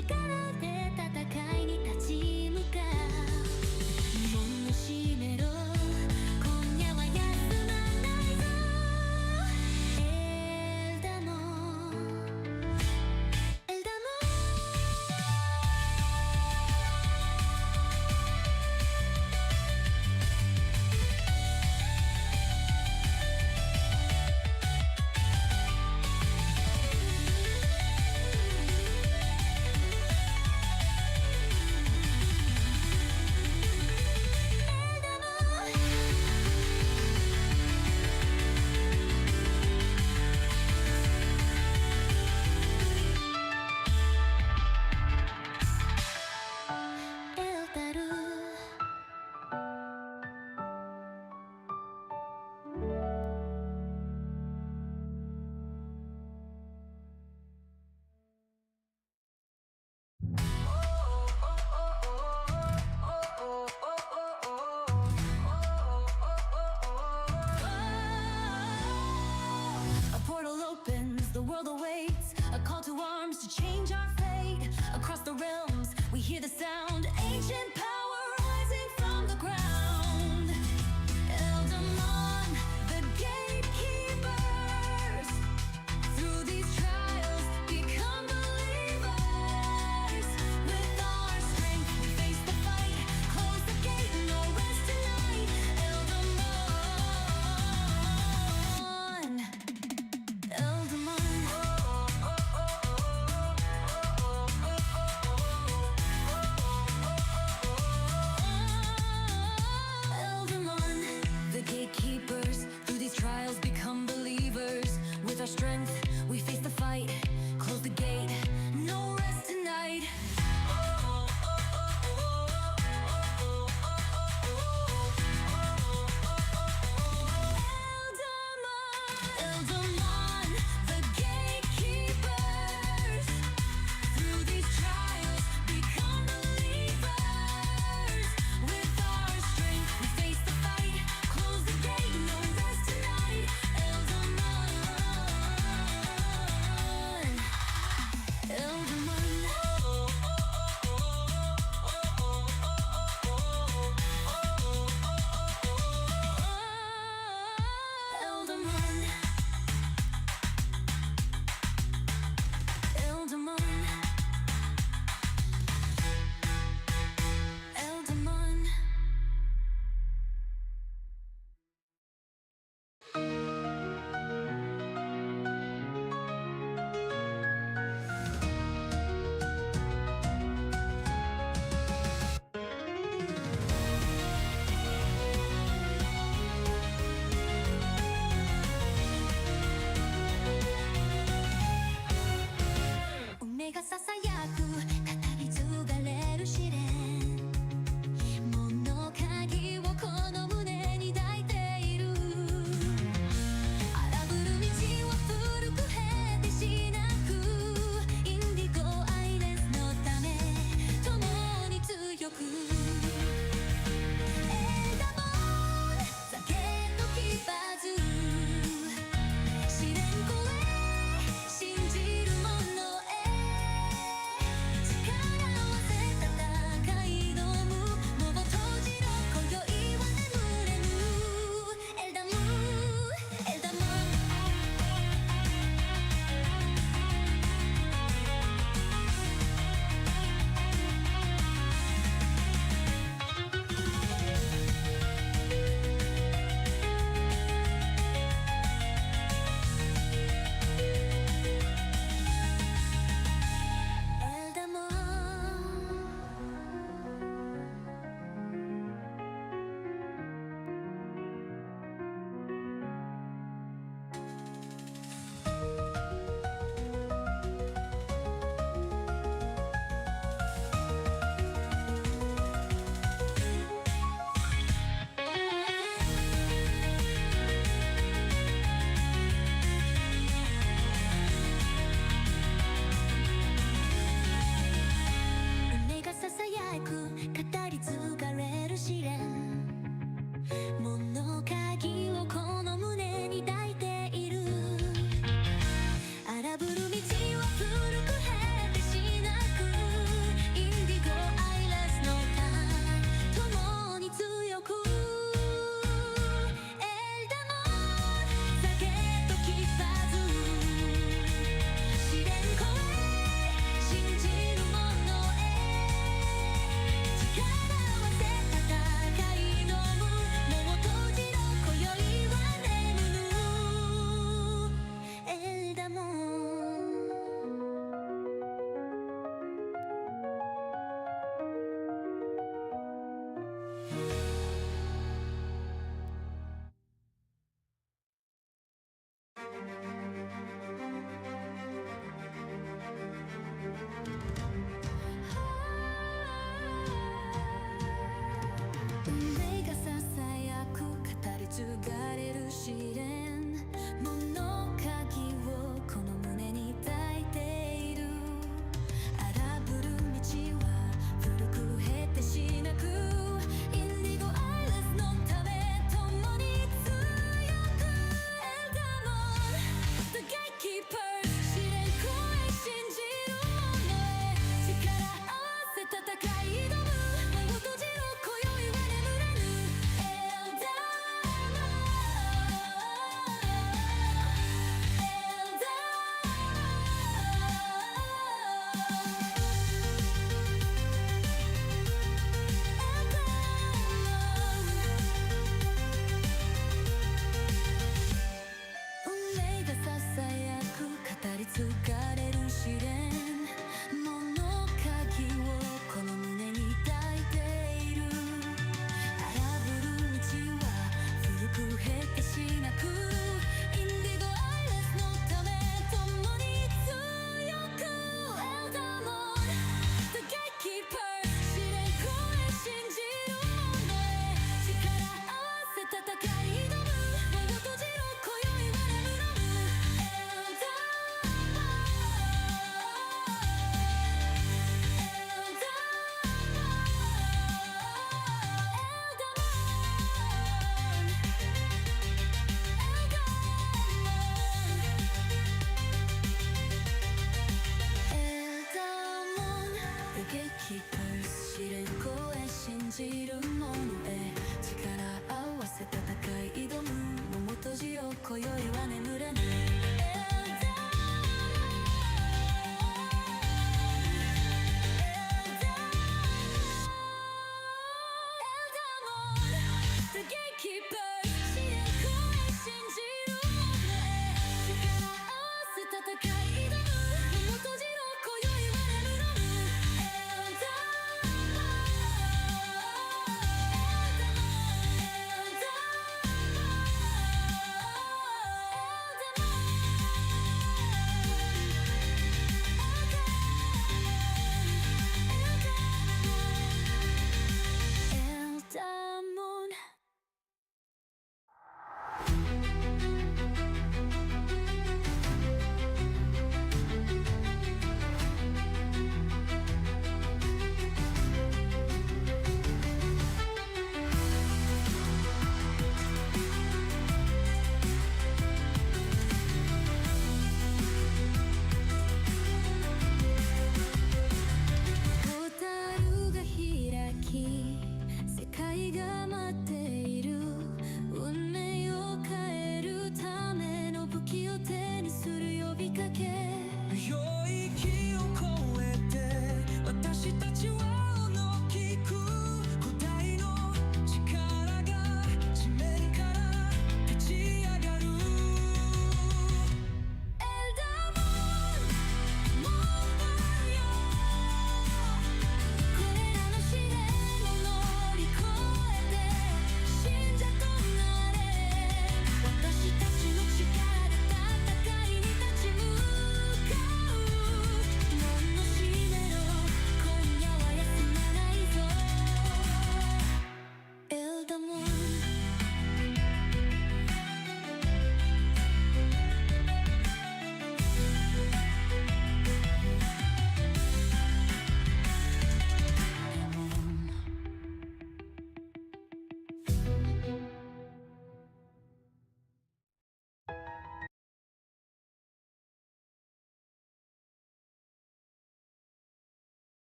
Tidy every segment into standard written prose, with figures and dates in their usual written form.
「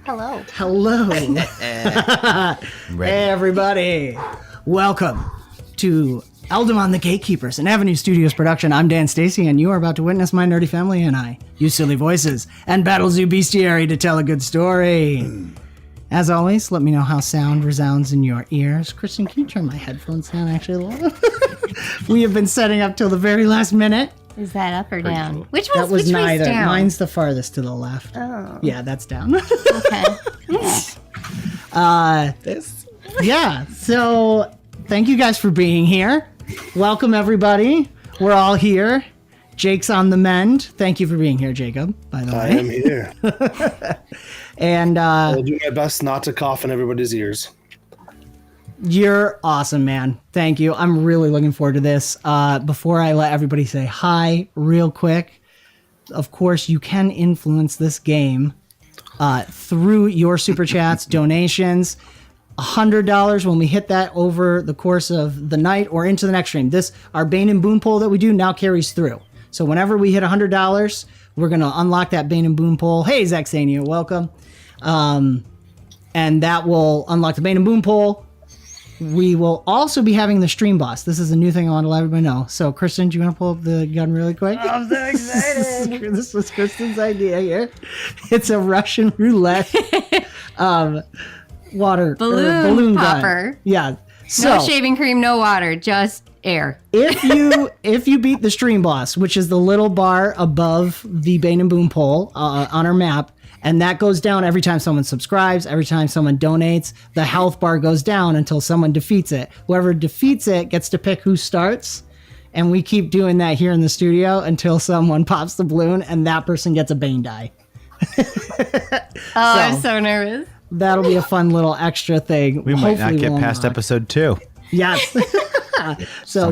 Hello. Hello. Hey, everybody. Welcome to Eldamon, the Gatekeepers, an Avenue Studios production. I'm Dan Stacy, and you are about to witness my nerdy family and I use silly voices and Battlezoo Bestiary to tell a good story. As always, let me know how sound resounds in your ears. Kristen, can you turn my headphones down actually a little? We have been setting up till the very last minute. Is that up or down? Which one's That was which neither. Down? Mine's the farthest to the left. Oh. Yeah, that's down. Okay. Yeah. Yeah, so thank you guys for being here. Welcome, everybody. We're all here. Jake's on the mend. Thank you for being here, Jacob, by the way. I am here. And I'll do my best not to cough in everybody's ears. You're awesome, man. Thank you. I'm really looking forward to this. Before I let everybody say hi real quick, of course, you can influence this game through your super chats, donations. $100 when we hit that over the course of the night or into the next stream. Our Bane and Boon poll that we do now carries through. So whenever we hit $100, we're going to unlock that Bane and Boon poll. Hey, Zaxania, welcome. And that will unlock the Bane and Boon poll. We will also be having the stream boss. This is a new thing I want to let everybody know. So, Kristen, do you want to pull up the gun really quick? I'm so excited. This was Kristen's idea here. It's a Russian roulette balloon popper. gun. Yeah. So, No shaving cream, no water, just air. if you beat the stream boss, which is the little bar above the Bane and Boon poll on our map, and that goes down every time someone subscribes, every time someone donates, the health bar goes down until someone defeats it. Whoever defeats it gets to pick who starts, and we keep doing that here in the studio until someone pops the balloon, and that person gets a Bane Die. I'm so nervous. That'll be a fun little extra thing. We might not Hopefully get we'll past unlock. episode 2. Yes. So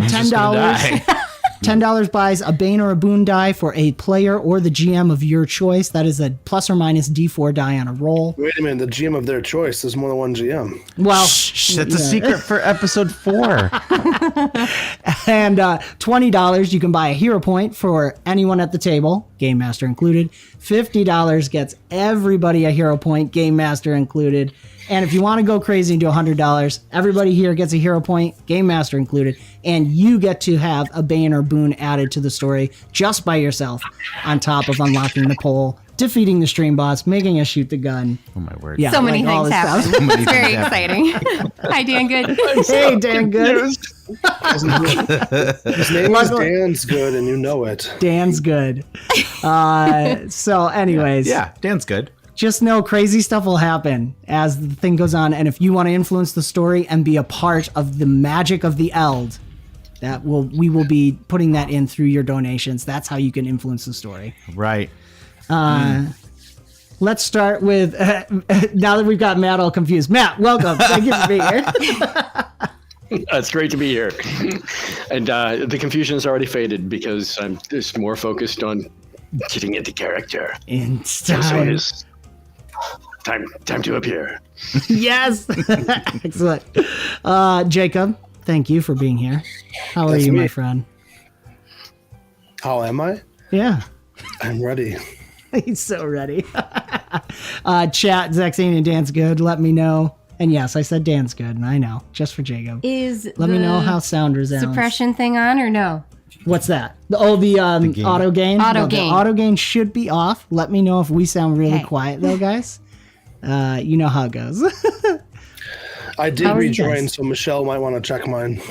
Someone's just gonna $10. die. $10 buys a Bane or a Boon die for a player or the GM of your choice. That is a plus or minus D4 die on a roll. Wait a minute, the GM of their choice. There's more than one GM. Well, Shh, that's a secret for episode 4. and $20 you can buy a hero point for anyone at the table, Game Master included. $50 gets everybody a hero point, Game Master included. And if you want to go crazy and do $100, everybody here gets a hero point, Game Master included, and you get to have a Bane or Boon added to the story just by yourself, on top of unlocking the pole, defeating the stream boss, making us shoot the gun. Oh my word. Yeah, So many all things this happen. stuff. So many It's very things happen. exciting. Hi, Dan. Good. Hey, Dan, good. His name is Dan's good, and you know it. Dan's good. So, anyways. Yeah, Dan's good. Just know crazy stuff will happen as the thing goes on, and if you want to influence the story and be a part of the magic of the Eld, we will be putting that in through your donations. That's how you can influence the story. Right. Let's start with now that we've got Matt all confused. Matt, welcome. Thank you for being here. It's great to be here. And the confusion has already faded because I'm just more focused on getting into character. In So it time. is time to appear. Yes. Excellent. Jacob, thank you for being here. How are That's you, me. my friend? How am I? Yeah. I'm ready. He's so ready. Chat, Zaxine and Dan's good. Let me know. And yes, I said Dan's good, and I know. Just for Jacob. Is Let me know how sound resounds. suppression thing on or no? What's that? The gain. auto gain? Auto No, the gain. auto gain should be off. Let me know if we sound really Okay. quiet, though, guys. You know how it goes. I did How are you rejoin, guys? so Michelle might want to check mine.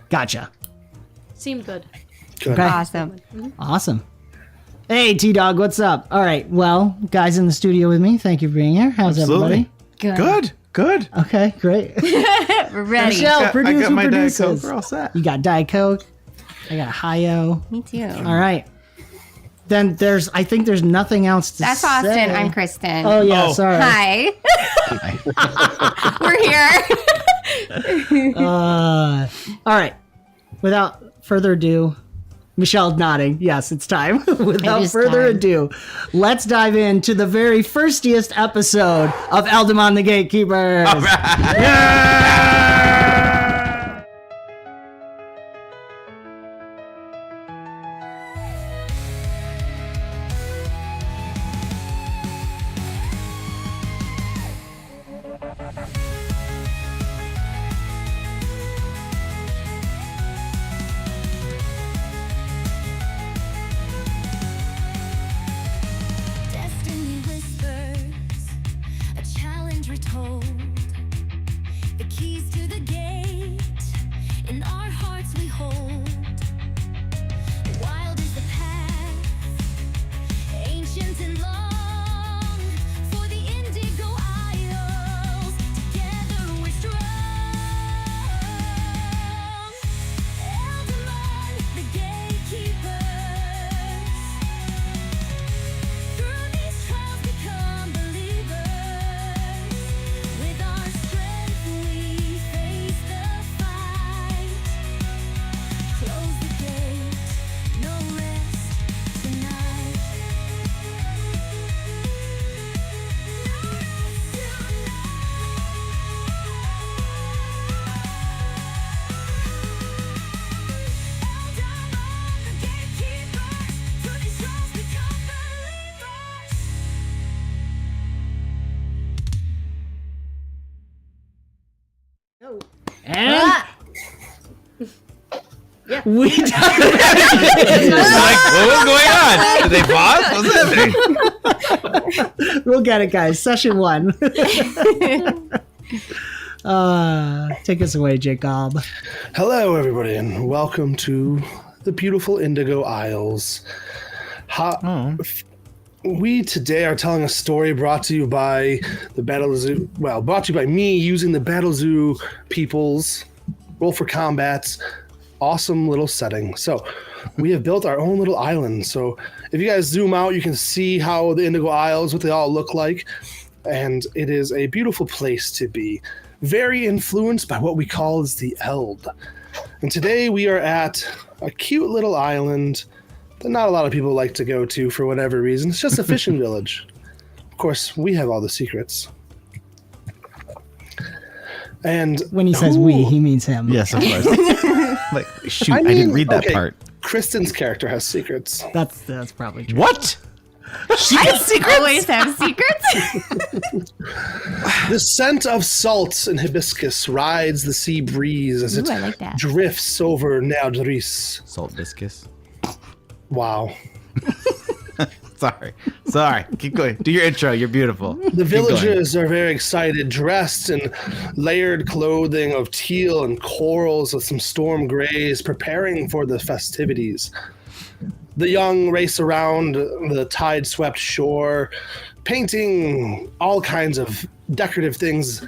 Gotcha. Seemed good. Good. Okay. Awesome. Awesome. Hey, T-Dog, what's up? All right, well, guys in the studio with me, thank you for being here. How's Absolutely. everybody? Good. Okay, great. We're ready. Michelle, I produce got who my Diet produces. Coke. We're all set. You got Diet Coke. I got Hi-Yo. Me too. All right. Then I think there's nothing else to That's say. Austin. I'm Kristen. Oh, yeah, Oh. sorry. Hi. We're here. All right. Without further ado, Michelle's nodding. Yes, it's time. Without It is further time. ado, let's dive into the very firstiest episode of Eldamon the Gatekeepers. Destiny whispers, a challenge retold. The keys to the gate, in our hearts we hold. Wild is the path, ancient and long. For the Indigo Isles, together we're strong. Eldamon, the gatekeepers. Through these trials become believers. With our strength we face the fight. Close the gate, no rest tonight. No rest tonight. Eldamon, the gatekeepers. Through these trials become believers. And we Like, what was going on? Did they pause? What's happening? we'll get it, guys. Session 1. Take us away, Jacob. Hello, everybody, and welcome to the beautiful Indigo Isles. We today are telling a story brought to you by the Battlezoo. Well, brought to you by me using the Battlezoo people's Roll for Combat's awesome little setting. So, we have built our own little island. So, if you guys zoom out, you can see how the Indigo Isles, what they all look like, and it is a beautiful place to be. Very influenced by what we call as the Eld. And today we are at a cute little island that not a lot of people like to go to for whatever reason. It's just a fishing village. Of course, we have all the secrets. And When he says we, he means him. Yes, of course. Like, shoot, I didn't read that okay, part. Kristen's character has secrets. That's probably true. What? She has secrets? Always have secrets. The scent of salt and hibiscus rides the sea breeze as Ooh, it I like that. drifts over Nael'dris. Salt viscous. Wow. Sorry. Keep going. Do your intro. You're beautiful. The villagers are very excited, dressed in layered clothing of teal and corals with some storm grays, preparing for the festivities. The young race around the tide-swept shore, painting all kinds of decorative things,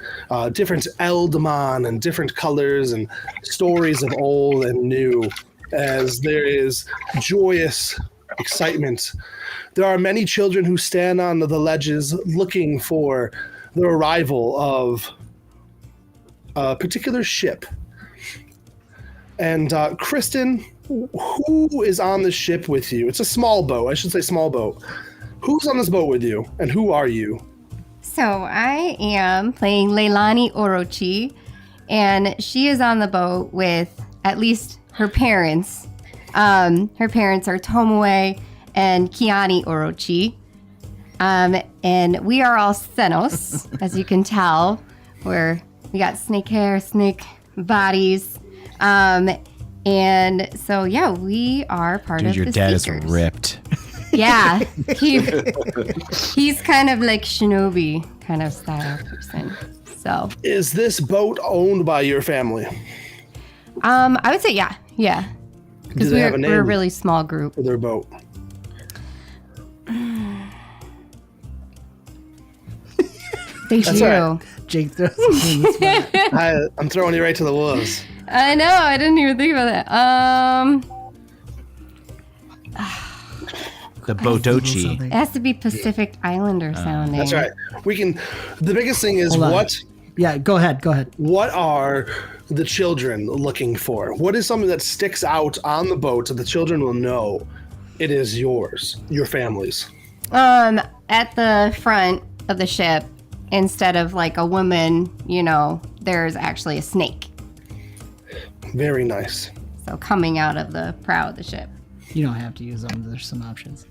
different Eldamon and different colors and stories of old and new, as there is joyous excitement. There are many children who stand on the ledges looking for the arrival of a particular ship. And Kristen, who is on the ship with you? It's a small boat. I should say small boat. Who's on this boat with you, and who are you? So I am playing Leilani Orochi, and she is on the boat with at least her parents. Her parents are Tomoe and Kiani Orochi. And we are all Senos, as you can tell, where we got snake hair, snake bodies. And so, yeah, we are part Dude, of your the dad Seekers. is ripped. Yeah, he's kind of like shinobi kind of style person. So, Is this boat owned by your family? I would say yeah. Do Because they have we're a a name really small group. for their boat? They That's do. all right. Jake throws him in the spot. I'm throwing you right to the wolves. I know. I didn't even think about that. The Bodochi. It has to be Pacific Islander sounding. That's right. We can. The biggest thing is Hold on. what Yeah, go ahead. What are the children looking for? What is something that sticks out on the boat so the children will know it is yours, your family's? At the front of the ship, instead of like a woman, there's actually a snake. Very nice. So coming out of the prow of the ship. You don't have to use them. There's some options.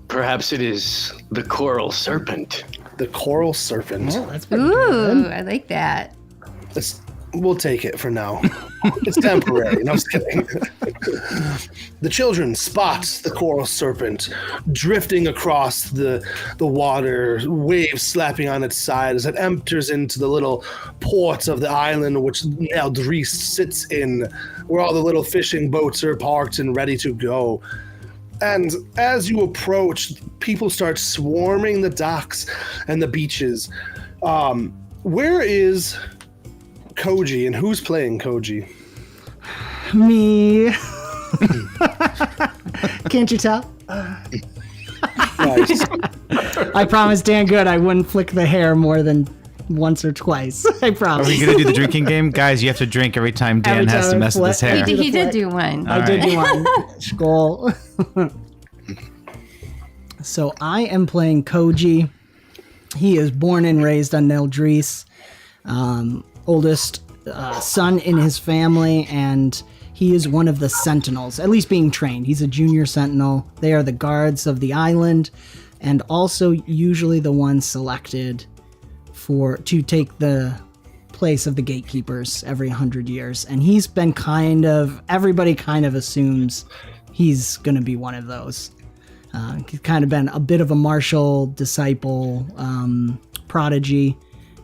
Perhaps it is the coral serpent. The coral serpent. Oh, that's pretty Ooh, good. I like that. We'll take it for now. It's temporary. No, I'm just kidding. The children spot the coral serpent drifting across the water, waves slapping on its side as it enters into the little port of the island which Nael'dris sits in, where all the little fishing boats are parked and ready to go. And as you approach, people start swarming the docks and the beaches. Where is Koji, and who's playing Koji? Me. Can't you tell? Nice. I promised Dan Good I wouldn't flick the hair more than once or twice. I Are promise. we going to do the drinking game? Guys, you have to drink every time Dan Every has time to I mess with his flip. hair. He did do one. I did do one. Skål. So I am playing Koji. He is born and raised on Nael'dris, oldest son in his family, and he is one of the sentinels, at least being trained. He's a junior sentinel. They are the guards of the island, and also usually the ones selected to take the place of the gatekeepers every 100 years. And he's been everybody kind of assumes he's going to be one of those. He's kind of been a bit of a martial disciple, prodigy,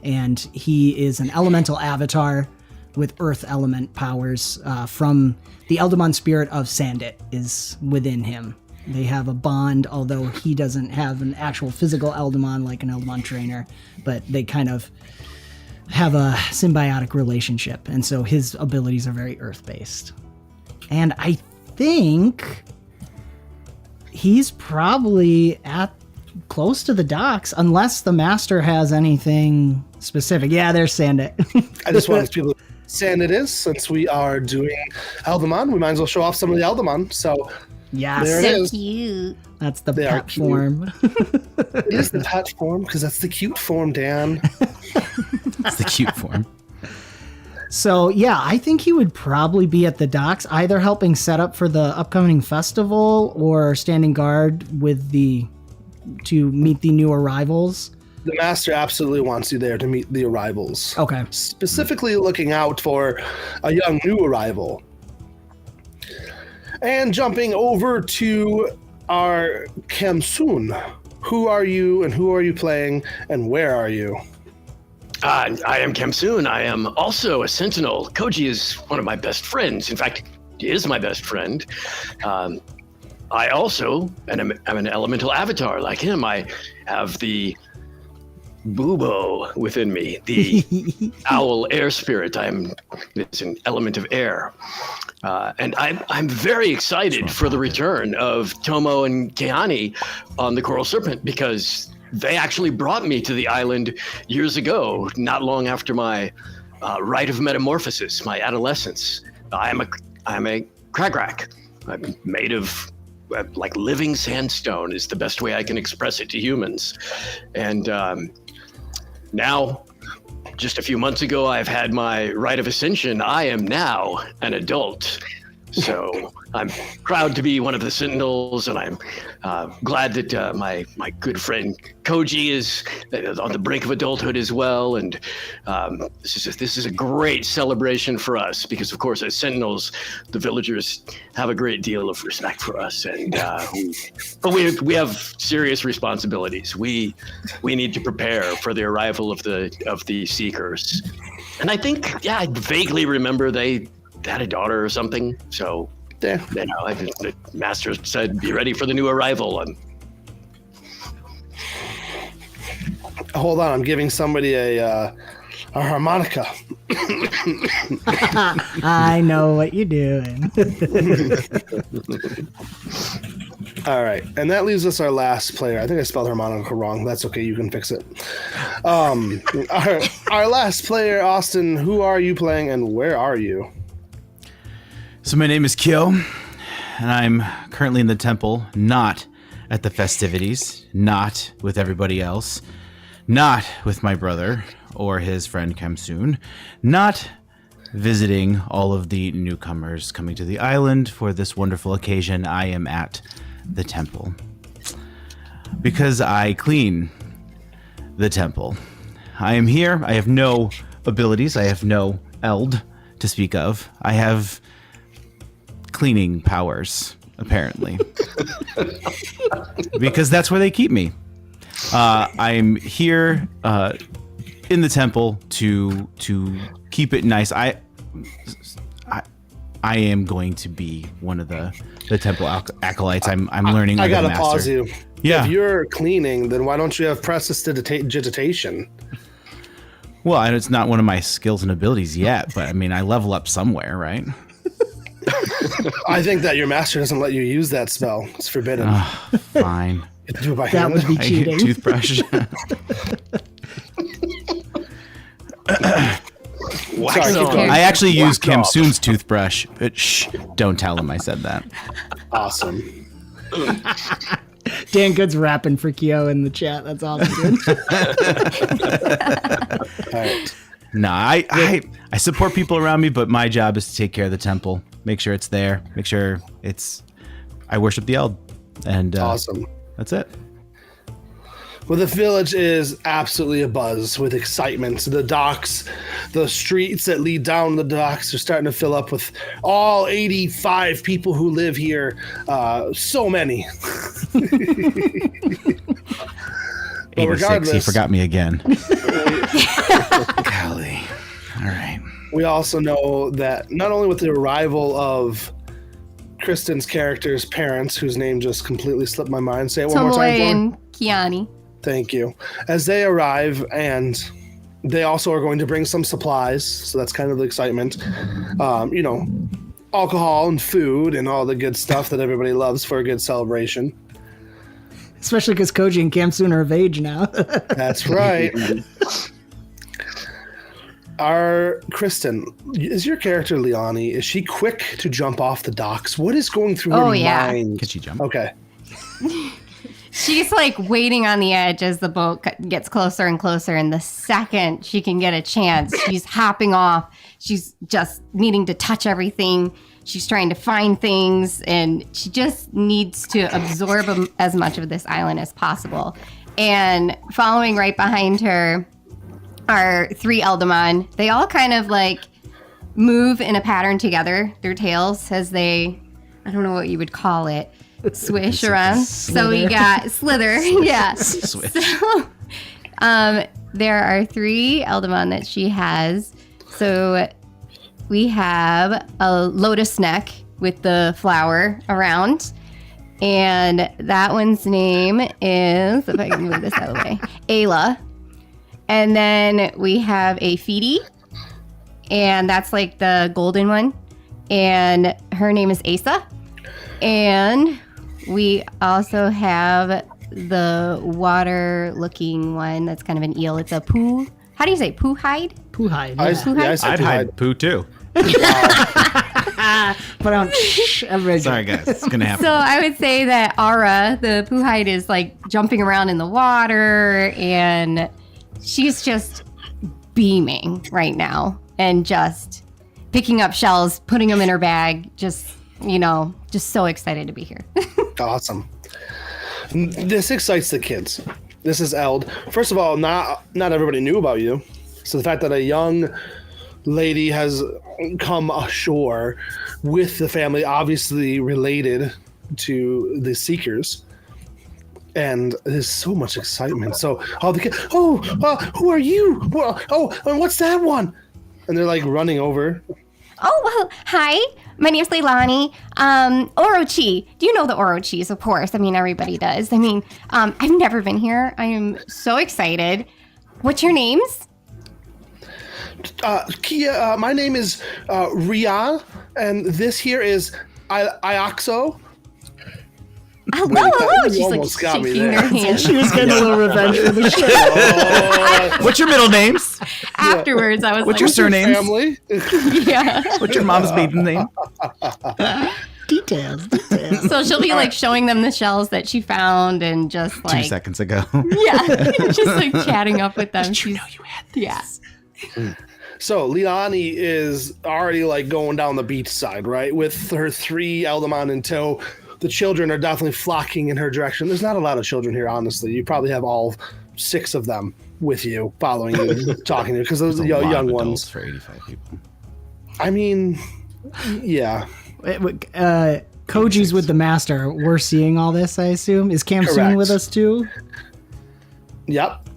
and he is an elemental avatar with earth element powers from the Eldamon spirit of Sandit is within him. They have a bond, although he doesn't have an actual physical Eldamon like an Eldamon trainer, but they kind of have a symbiotic relationship, and so his abilities are very earth-based. And I think he's probably at close to the docks, unless the master has anything specific. Yeah, there's Sandit. I just want people to understand it is, since we are doing Eldamon, we might as well show off some of the Eldamon. So Yes. there it So is. cute. That's the They are pet cute. form. It is the pet form, because that's the cute form, Dan. It's the cute form. So, yeah, I think he would probably be at the docks, either helping set up for the upcoming festival or standing guard with to meet the new arrivals. The master absolutely wants you there to meet the arrivals. Okay. Specifically looking out for a young new arrival. And jumping over to our Kamsun. Who are you and who are you playing and where are you? I am Kamsun. I am also a sentinel. Koji is one of my best friends. In fact, he is my best friend. I also am an elemental avatar like him. I have the bubo within me, the owl air spirit. It's an element of air. And I'm very excited for the return of Tomo and Keani on the Coral Serpent, because they actually brought me to the island years ago, not long after my rite of metamorphosis, my adolescence. I'm a Kragrak. I'm made of like living sandstone is the best way I can express it to humans. And now, just a few months ago, I've had my rite of ascension. I am now an adult. So I'm proud to be one of the Sentinels, and I'm glad that my good friend Koji is on the brink of adulthood as well. And this is a great celebration for us because, of course, as Sentinels, the villagers have a great deal of respect for us, and but we have serious responsibilities. We need to prepare for the arrival of the Seekers. And I think, I vaguely remember they had a daughter or something. So, Yeah. the master said, be ready for the new arrival. And Hold on, I'm giving somebody a harmonica. I know what you're doing. All right, and that leaves us our last player. I think I spelled harmonica wrong. That's okay, you can fix it. Our last player, Austin, who are you playing and where are you? So my name is Kyo, and I'm currently in the temple, not at the festivities, not with everybody else, not with my brother or his friend Kamsun, not visiting all of the newcomers coming to the island for this wonderful occasion. I am at the temple because I clean the temple. I am here. I have no abilities. I have no eld to speak of. I have cleaning powers, apparently, because that's where they keep me. I'm here in the temple to keep it nice. I am going to be one of the temple acolytes. I'm learning. I under the gotta master. pause you. Yeah. If you're cleaning, then why don't you have prestidigitation? Well, it's not one of my skills and abilities yet, but I mean, I level up somewhere, right? I think that your master doesn't let you use that spell. It's forbidden. Fine. You have to do it by That hand. would be I cheating. toothbrush. Sorry, keep going. I actually use Whack off. Kamsun's toothbrush, but shh, don't tell him I said that. Awesome. Dan Good's rapping for Kyo in the chat. That's awesome. All right. No, I support people around me, but my job is to take care of the temple, make sure it's there, make sure I worship the Eld, and Awesome. that's it. Well, the village is absolutely abuzz with excitement. The docks, the streets that lead down the docks are starting to fill up with all 85 people who live here. So many. 86, he forgot me again. Golly. All right. We also know that not only with the arrival of Kristen's character's parents, whose name just completely slipped my mind. Say it one more time, Tomoe Floor. and Kiani. Thank you. As they arrive, and they also are going to bring some supplies, so that's kind of the excitement. You know, alcohol and food and all the good stuff that everybody loves for a good celebration. Especially because Koji and Kamsun are of age now. That's right. Kristen, is your character Liani, is she quick to jump off the docks? What is going through her mind? Can she jump? Okay. She's like waiting on the edge as the boat gets closer and closer. And the second she can get a chance, she's hopping off. She's just needing to touch everything. She's trying to find things, and she just needs to absorb as much of this island as possible. And following right behind her are 3 Eldamon. They all kind of like move in a pattern together, their tails as they, I don't know what you would call it, swish around. So we got Slither. Yeah. Swish. So there are 3 Eldamon that she has. So we have a lotus neck with the flower around. And that one's name is, if I can move this out of the way, Ayla. And then we have a Feedy, and that's like the golden one. And her name is Asa. And we also have the water-looking one that's kind of an eel. It's a poo. How do you say poo hide? Poo hide. I Yeah. said I'd poo hide poo too. But I'm Sorry, guys. It's going to happen. So I would say that Ara, the poo hide, is like jumping around in the water, and she's just beaming right now and just picking up shells, putting them in her bag, just so excited to be here. Awesome. This excites the kids. This is Eld. First of all, not everybody knew about you. So the fact that a young lady has come ashore with the family, obviously related to the Seekers, and there's so much excitement. So all the kids, who are you? And what's that one? And they're like running over. Oh, well, hi. My name's Leilani. Orochi. Do you know the Orochis? Of course. I mean, everybody does. I mean, I've never been here. I am so excited. What's your names? Kia, my name is Ria, and this here is Ioxo. Hello. you She's like almost got me shaking there. her hand. She was getting a little revenge for the show. What's your middle names? Afterwards, I was What's like, your surnames? Family. yeah. What's your mom's maiden name? Details. So she'll be like showing them the shells that she found and just 2 like, seconds ago. yeah, just like chatting up with them. Did you She's- know you had this? Yeah. So Liani is already like going down the beach side, right? With her 3 Eldamon in tow. The children are definitely flocking in her direction. There's not a lot of children here, honestly. You probably have all 6 of them with you, following you, talking to you, because those are A the lot young of ones. adults for 85 people. I mean, yeah. Koji's with the master. We're seeing all this, I assume. Is Kamsun Correct. with us too? Yep.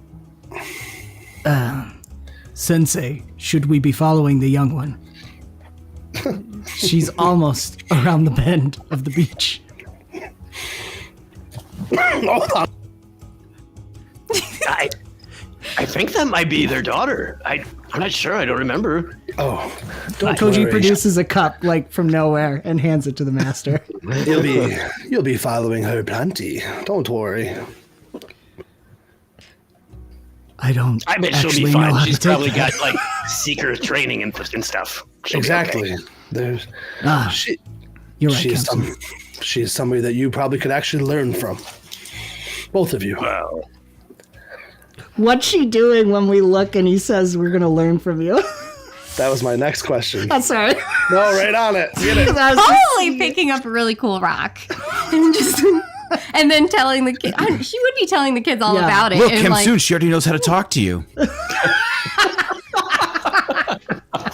Sensei, should we be following the young one? She's almost around the bend of the beach. Hold on. I think that might be their daughter. I'm not sure. I don't remember. Oh, don't Koji worry. produces a cup like from nowhere and hands it to the master. You'll be following her plenty. Don't worry. I don't. I bet she'll actually be know fine. how She's to take probably that. got like seeker training and stuff. She'll be Exactly. okay. There's Ah, she. you're right, She's Kamsun. she's somebody that you probably could actually learn from. Both of you. Well, What's she doing when we look and he says we're gonna learn from you? That was my next question. I'm sorry. No, right on it. Get it. Totally picking up a really cool rock. And just and then telling the kid, she would be telling the kids all Yeah. about it. Look, and Kim like, Soon, she already knows how to talk to you.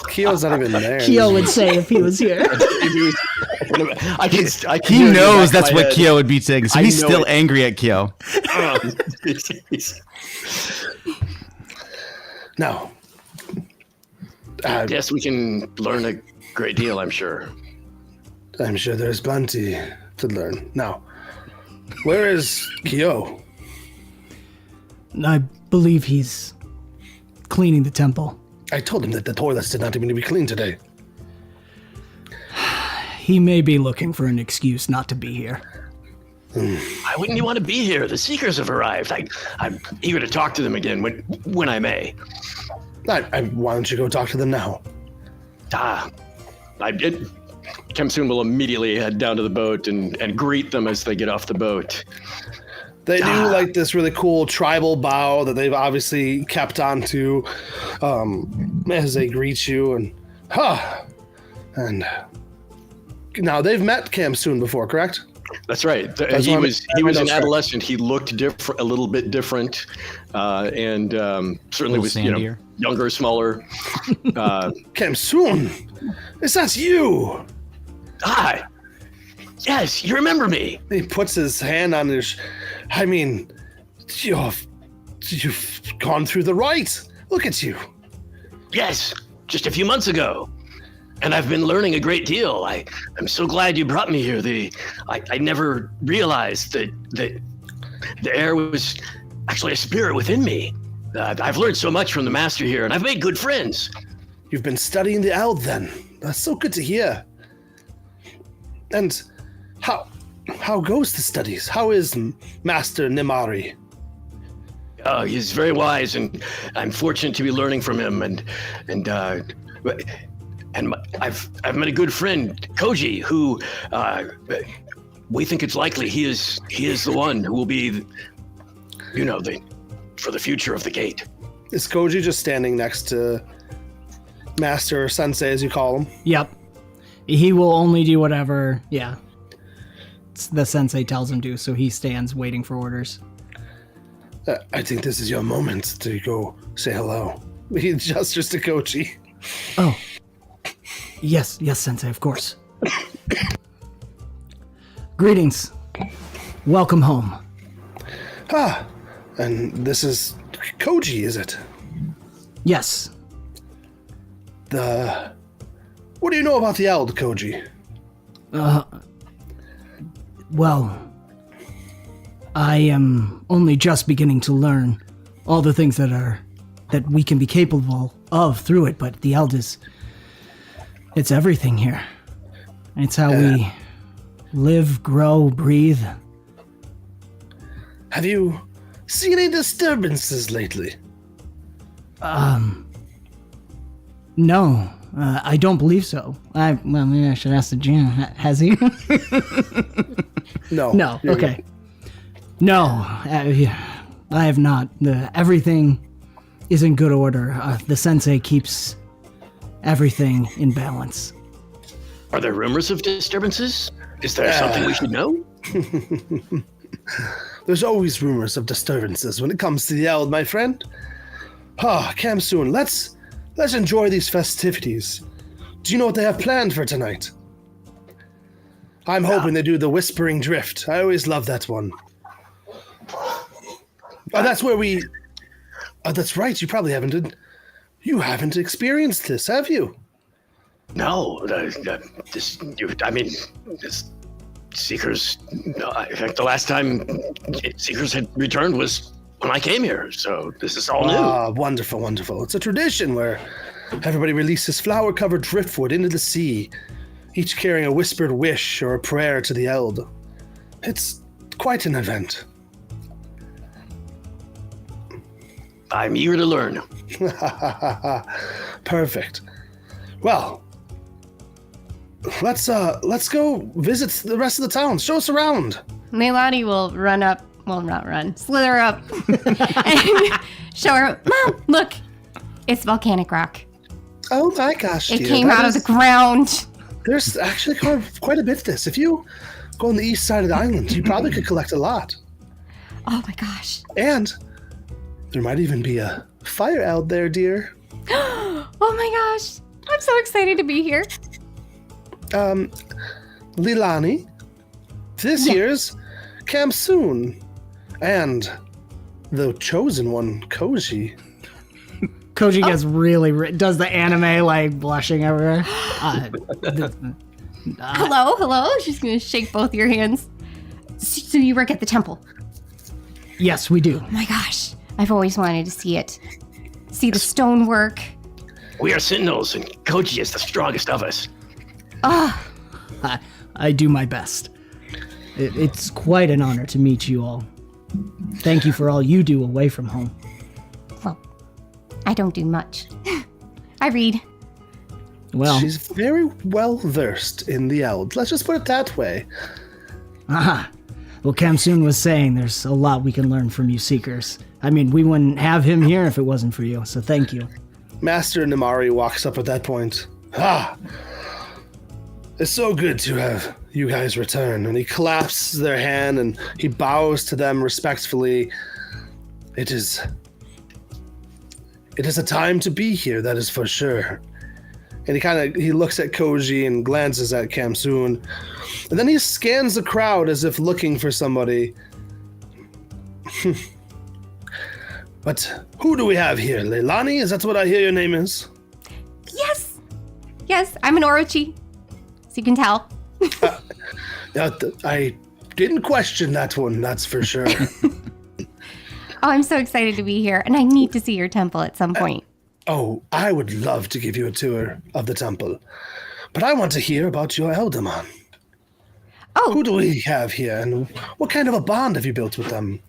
Keo's not even there. Kyo would say if he was here. I can He hear it in the knows back that's of what my Kyo would be saying, so I he's know still it. angry at Kyo. head. Now, Yes, we can learn a great deal, I'm sure. I'm sure there's plenty to learn. Now, where is Kyo? I believe he's cleaning the temple. I told him that the toilets did not even need to be cleaned today. He may be looking for an excuse not to be here. Why wouldn't you want to be here? The Seekers have arrived. I'm eager to talk to them again when I may. Why don't you go talk to them now? I did. Kemsoon will immediately head down to the boat and greet them as they get off the boat. They do like this really cool tribal bow that they've obviously kept onto as they greet you, and now they've met Kemsoon before, correct? That's right. He was an adolescent. He looked a little bit different, and certainly was younger, smaller. Kemsoon, is that you? Hi. Yes, you remember me. He puts his hand on his. I mean, you've gone through the rite. Look at you. Yes, just a few months ago. And I've been learning a great deal. I'm so glad you brought me here. I never realized that the air was actually a spirit within me. I've learned so much from the master here, and I've made good friends. You've been studying the Eld, then. That's so good to hear. And how goes the studies? How is Master Nimari? Oh, he's very wise, and I'm fortunate to be learning from him. And I've met a good friend, Koji, who we think it's likely he is the one who will be, for the future of the gate. Is Koji just standing next to Master or Sensei, as you call him? Yep. He will only do whatever, the Sensei tells him to, so he stands waiting for orders. I think this is your moment to go say hello. He gestures to Koji. Oh. Yes, Sensei, of course. Greetings. Welcome home. And this is Koji, is it? Yes. What do you know about the Eld, Koji? Well, I am only just beginning to learn all the things that we can be capable of through it, but the Eld it's everything here. It's how we live, grow, breathe. Have you seen any disturbances lately? No, I don't believe so. Maybe I should ask the GM. Has he? No. No. Okay. No, I have not. Everything is in good order. The Sensei keeps everything in balance. Are there rumors of disturbances? Is there something we should know? There's always rumors of disturbances when it comes to the Eld, my friend. Kemsoon, let's enjoy these festivities. Do you know what they have planned for tonight? I'm hoping they do the Whispering Drift. I always love that one. That's where we... that's right, you probably haven't... You haven't experienced this, have you? No, this Seekers... in fact, the last time Seekers had returned was when I came here, so this is all new. Wonderful, wonderful. It's a tradition where everybody releases flower-covered driftwood into the sea, each carrying a whispered wish or a prayer to the Eld. It's quite an event. I'm eager to learn. Perfect. Well, let's go visit the rest of the town. Show us around. Nael'dris will run up, well, not run, slither up and show her, Mom, look, it's volcanic rock. Oh my gosh, It dear, came out of the ground. There's actually quite a bit of this. If you go on the east side of the island, you probably could collect a lot. Oh my gosh. And there might even be a fire out there, dear. Oh my gosh. I'm so excited to be here. Lilani, this year's Kemsoon, and the chosen one, Koji. Koji gets really does the anime like blushing everywhere. Hello. She's gonna shake both your hands. So you work at the temple? Yes, we do. Oh my gosh, I've always wanted to see it. See the stonework. We are sentinels, and Koji is the strongest of us. I do my best. It's quite an honor to meet you all. Thank you for all you do away from home. Well, I don't do much. I read. Well, She's very well versed in the elves. Let's just put it that way. well, Kamsun was saying there's a lot we can learn from you Seekers. I mean, we wouldn't have him here if it wasn't for you, so thank you. Master Namari walks up at that point. It's so good to have you guys return. And he clasps their hand and he bows to them respectfully. It is a time to be here, that is for sure. And he looks at Koji and glances at Kamsun. And then he scans the crowd as if looking for somebody. But who do we have here? Leilani? Is that what I hear your name is? Yes, I'm an Orochi. So you can tell. I didn't question that one, that's for sure. I'm so excited to be here, and I need to see your temple at some point. I would love to give you a tour of the temple. But I want to hear about your Eldamon. Who do we have here, and what kind of a bond have you built with them?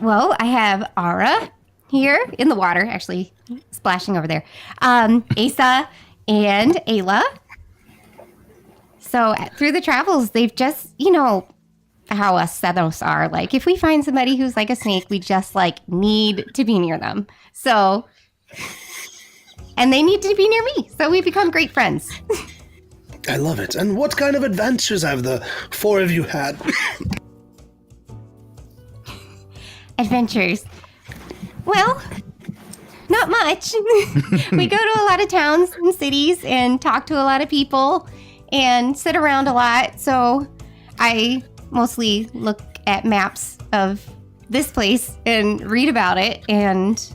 Well, I have Ara here in the water, actually splashing over there. Asa and Ayla. So through the travels, they've just, how us Senos are. Like, if we find somebody who's like a snake, we just need to be near them. So, and they need to be near me. So we become great friends. I love it. And what kind of adventures have the four of you had? Adventures. Well, not much. We go to a lot of towns and cities and talk to a lot of people and sit around a lot. So I mostly look at maps of this place and read about it. And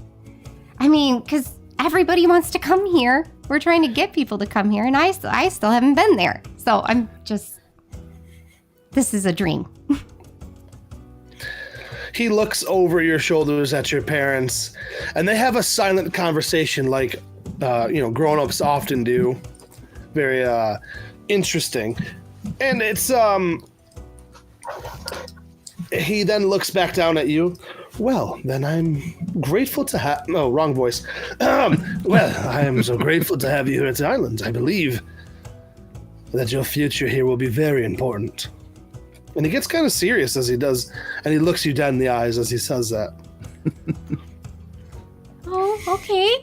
I mean, because everybody wants to come here. We're trying to get people to come here, and I still haven't been there. So I'm just, this is a dream. He looks over your shoulders at your parents, and they have a silent conversation like, grown-ups often do. Very, interesting. And it's, he then looks back down at you. Well, then I'm grateful to have... No, wrong voice. Well, I am so grateful to have you here at the island. I believe that your future here will be very important. And he gets kind of serious as he does, and he looks you dead in the eyes as he says that. Oh, okay.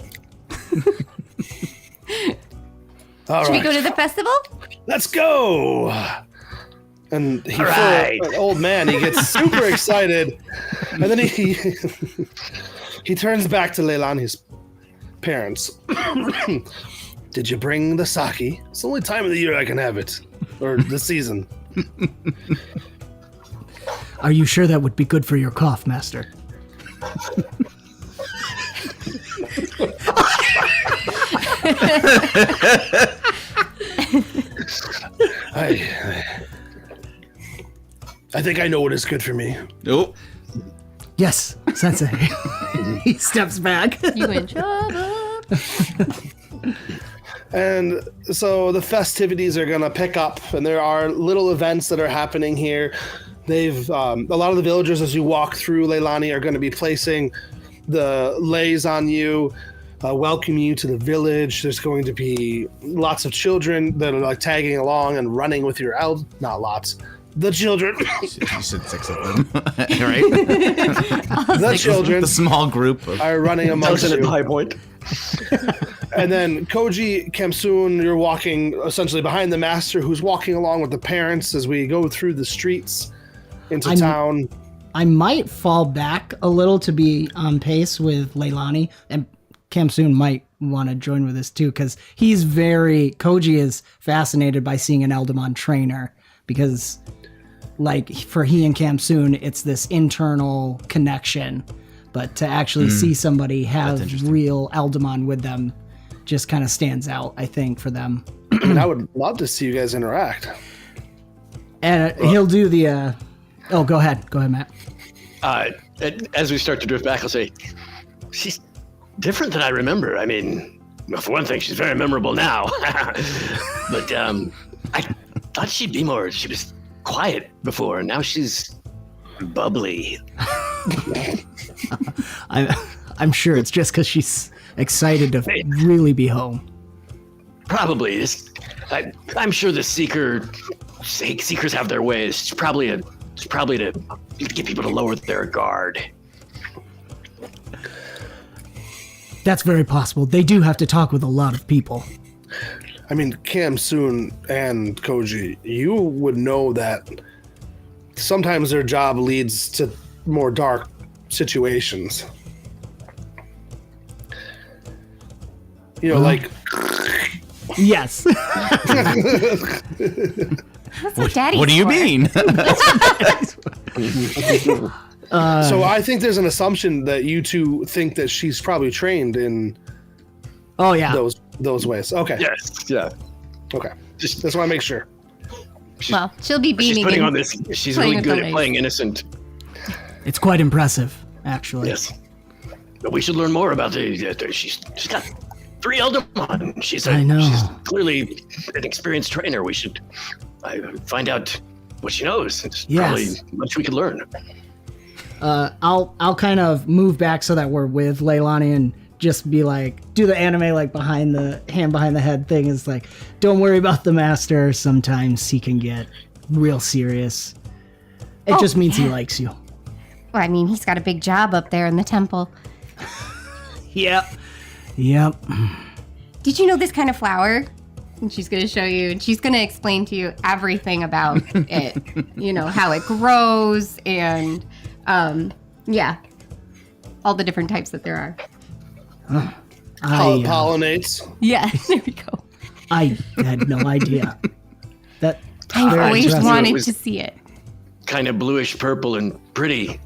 Should we go to the festival? Let's go! And he, right. an old man, he gets super excited, and then he turns back to Leilani's parents. Did you bring the sake? It's the only time of the year I can have it, or the season. Are you sure that would be good for your cough, Master? I think I know what is good for me. Nope. Yes, Sensei. He steps back. You in trouble. And so the festivities are going to pick up, and there are little events that are happening here. They've a lot of the villagers, as you walk through Leilani, are going to be placing the leis on you, welcoming you to the village. There's going to be lots of children that are tagging along and running with your not lots. The children. You said 6 of them, right? The children. The small group are running amongst At you. high point. And then Koji, Kamsun, you're walking essentially behind the master, who's walking along with the parents as we go through the streets into town. I might fall back a little to be on pace with Leilani, and Kamsun might want to join with us too, because Koji is fascinated by seeing an Eldamon trainer, because for he and Kamsun, it's this internal connection but to actually see somebody have interesting. real Eldamon with them just kind of stands out, I think, for them. I mean, I would love to see you guys interact. And he'll do the. Oh, go ahead, Matt. As we start to drift back, I'll say, she's different than I remember. I mean, well, for one thing, she's very memorable now. But I thought she'd be more. She was quiet before, and now she's bubbly. I'm sure it's just because she's excited to really be home. Probably. I'm sure the seekers have their ways. It's probably to get people to lower their guard. That's very possible. They do have to talk with a lot of people. I mean, Khamsun and Koji, you would know that sometimes their job leads to more dark situations. You know, like... Yes. That's what Daddy's What do you for. mean? So I think there's an assumption that you two think that she's probably trained in Oh yeah. those ways. Okay. Yes. Yeah. Okay. Just Just want to make sure. Well, she'll be she's beaming putting in. on this. She's playing really with good the at lace. playing innocent. It's quite impressive, actually. Yes. But we should learn more about she's got 3 Eldamon. She's clearly an experienced trainer. We should find out what she knows. It's probably much we could learn. I'll kind of move back so that we're with Leilani and just be like, do the anime like behind the hand behind the head thing. Is like, don't worry about the master. Sometimes he can get real serious. It just means he likes you. Well, I mean, he's got a big job up there in the temple. Yep. Did you know this kind of flower? And she's going to show you, and she's going to explain to you everything about it. You know, how it grows and, all the different types that there are. Pollinates. Yeah, there we go. I had no idea. I've very always impressive. wanted It was- to see it. Kind of bluish purple and pretty.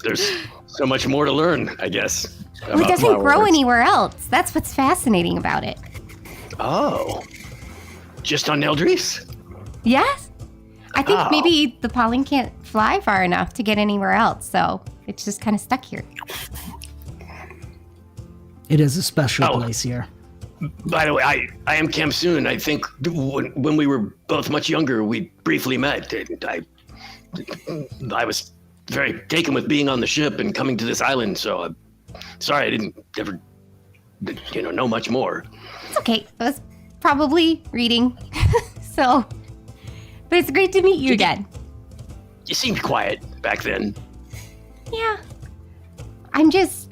There's so much more to learn, I guess. Well, it about doesn't grow flowers. anywhere else. That's what's fascinating about it. Oh. Just on Nael'dris? Yes? I think Oh. maybe the pollen can't fly far enough to get anywhere else, so it's just kind of stuck here. It is a special Oh. place here. By the way, I am Khamsun. I think when we were both much younger, we briefly met. And I was very taken with being on the ship and coming to this island, so I'm sorry I didn't ever know much more. It's okay. I was probably reading. So, but it's great to meet you again. You seemed quiet back then. Yeah. I guess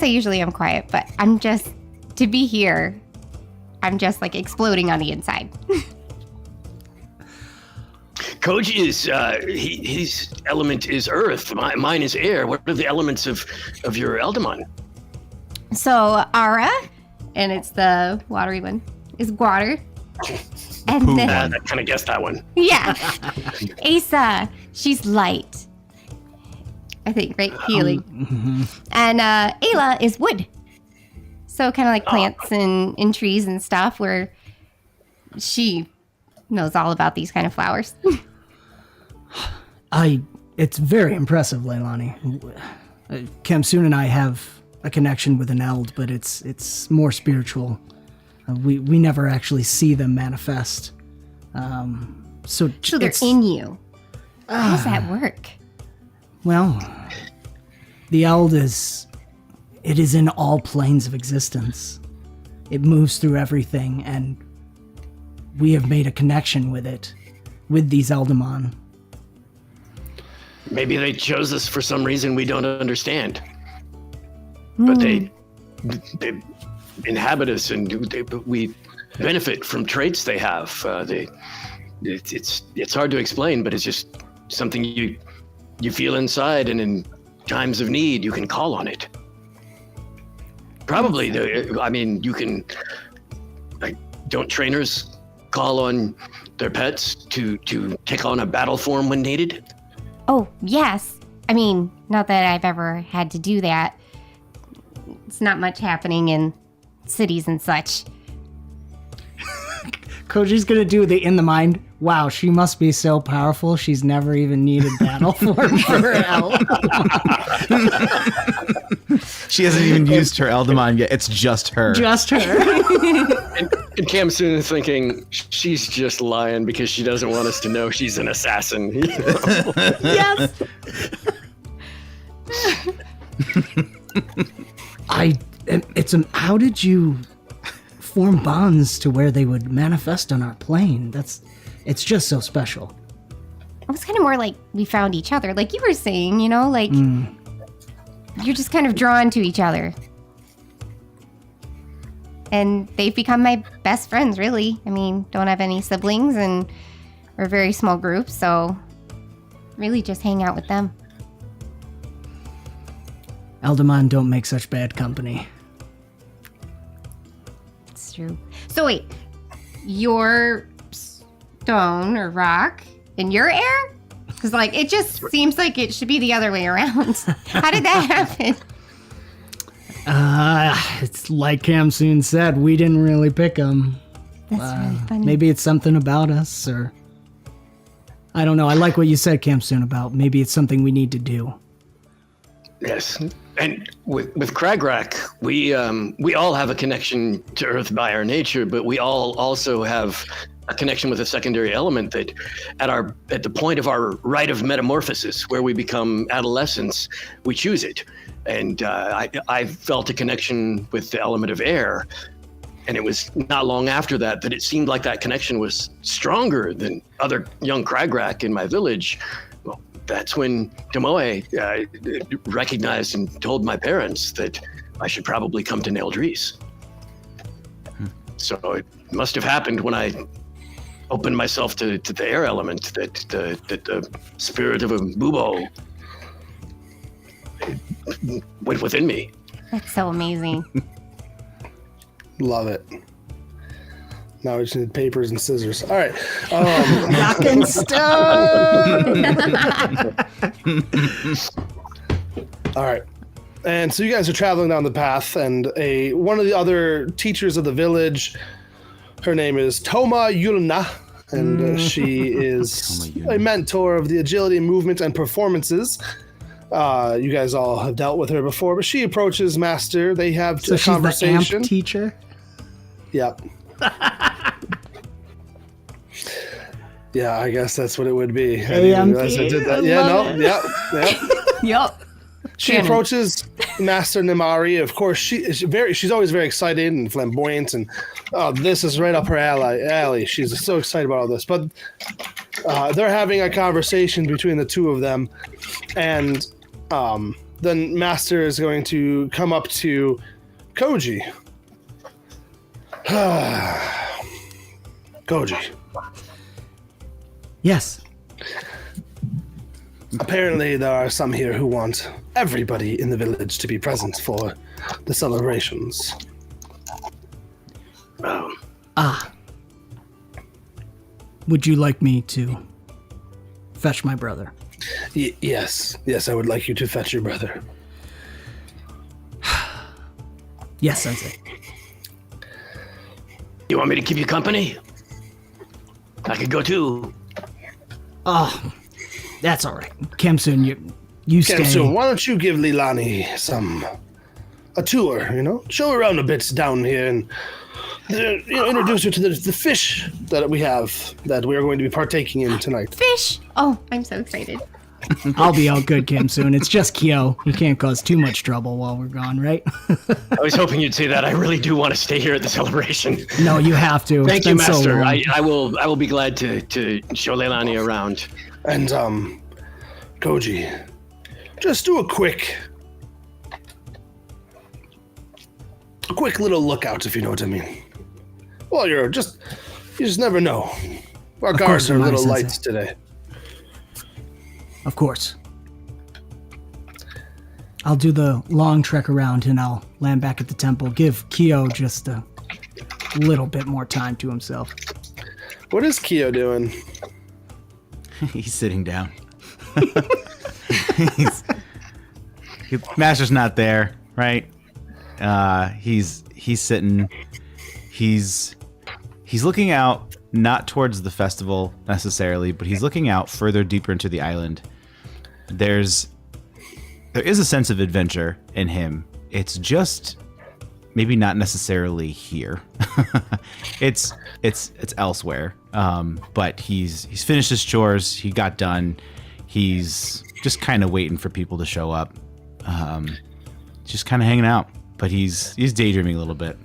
I usually am quiet, but to be here, I'm just like exploding on the inside. Koji is, his element is earth. Mine is air. What are the elements of your Eldamon? So, Ara, and it's the watery one, is water. And Poo then, one. I kind of guessed that one. yeah. Asa, she's light. I think, right? Healing. And Ayla is wood. So kind of like plants and trees and stuff, where she knows all about these kind of flowers. It's very impressive, Leilani. Khamsun and I have a connection with an Eld, but it's more spiritual. We never actually see them manifest. So they're it's, in you. How does that work? well, the Eld is in all planes of existence. It moves through everything, and we have made a connection with it, with these Eldamon. Maybe they chose us for some reason we don't understand. But they inhabit us, and we benefit from traits they have. It's hard to explain, but it's just something you feel inside, and in times of need, you can call on it. Probably, you can. Like, don't trainers call on their pets to take on a battle form when needed? Oh, yes. I mean, not that I've ever had to do that. It's not much happening in cities and such. Koji's gonna do the in the mind. Wow, she must be so powerful. She's never even needed battle form for her help. She hasn't even used her Eldamon yet. It's just her. Just her. And Cam Soon is thinking she's just lying because she doesn't want us to know she's an assassin. Yes. How did you form bonds to where they would manifest on our plane? It's just so special. It was kind of more like we found each other. Like you were saying, you know, like you're just kind of drawn to each other. And they've become my best friends, really. I mean, don't have any siblings and we're a very small group, so really just hang out with them. Eldamon don't make such bad company. It's true. So wait, your stone or rock in your air? Because like it just seems like it should be the other way around. How did that happen? It's like Cam Soon said, we didn't really pick them. That's really funny. Maybe it's something about us, or I don't know. I like what you said, Cam Soon, about maybe it's something we need to do. Yes. And with Cragrak, we all have a connection to Earth by our nature, but we all also have a connection with a secondary element that at the point of our rite of metamorphosis, where we become adolescents, we choose it. And I felt a connection with the element of air. And it was not long after that it seemed like that connection was stronger than other young Cragrak in my village. Well, that's when 𝙀𝙚𝙙𝙀𝙙 recognized and told my parents that I should probably come to Nael'dris. So it must have happened when I opened myself to the air element that the spirit of a bubo went within me. That's so amazing. Love it. Now we just need papers and scissors. All right. Rock and stone. All right. And so you guys are traveling down the path, and one of the other teachers of the village, her name is 𝙀𝙚𝙙𝙀𝙙𝙀𝙀, and she is a mentor of the agility, movement, and performances. You guys all have dealt with her before, but she approaches Master. They have So a she's the conversation. amp teacher? Yep. Yeah, I guess that's what it would be. I didn't realize I did that. Yeah, no, yep. Yep. She approaches Master Nymari. Of course, she's always very excited and flamboyant, and this is right up her alley. She's so excited about all this. But they're having a conversation between the two of them, and then Master is going to come up to Koji. Koji. Yes. Apparently, there are some here who want everybody in the village to be present for the celebrations. Would you like me to fetch my brother? Yes, I would like you to fetch your brother. Yes, Sensei. You want me to keep you company? I could go too. Oh, that's all right. Kemsun, you stay. Kemsun, why don't you give Leilani a tour, Show her around a bit down here and introduce her to the fish that we have that we are going to be partaking in tonight. Fish! Oh, I'm so excited. I'll be all good, Kemsun. It's just Kyo. You can't cause too much trouble while we're gone, right? I was hoping you'd say that. I really do want to stay here at the celebration. No, you have to. Thank It's you, been so Master. long. I will be glad to show Leilani around. And Koji, just do a quick little lookout, if you know what I mean. Well, you just never know. Our guards are a little Sensei. light today. Of course. I'll do the long trek around and I'll land back at the temple. Give Kyo just a little bit more time to himself. What is Kyo doing? He's sitting down. Master's not there, right? He's sitting. He's looking out, not towards the festival necessarily, but he's looking out further deeper into the island. There is a sense of adventure in him. It's just maybe not necessarily here. it's elsewhere. But he's finished his chores. He got done. He's just kind of waiting for people to show up. Just kind of hanging out. But he's daydreaming a little bit.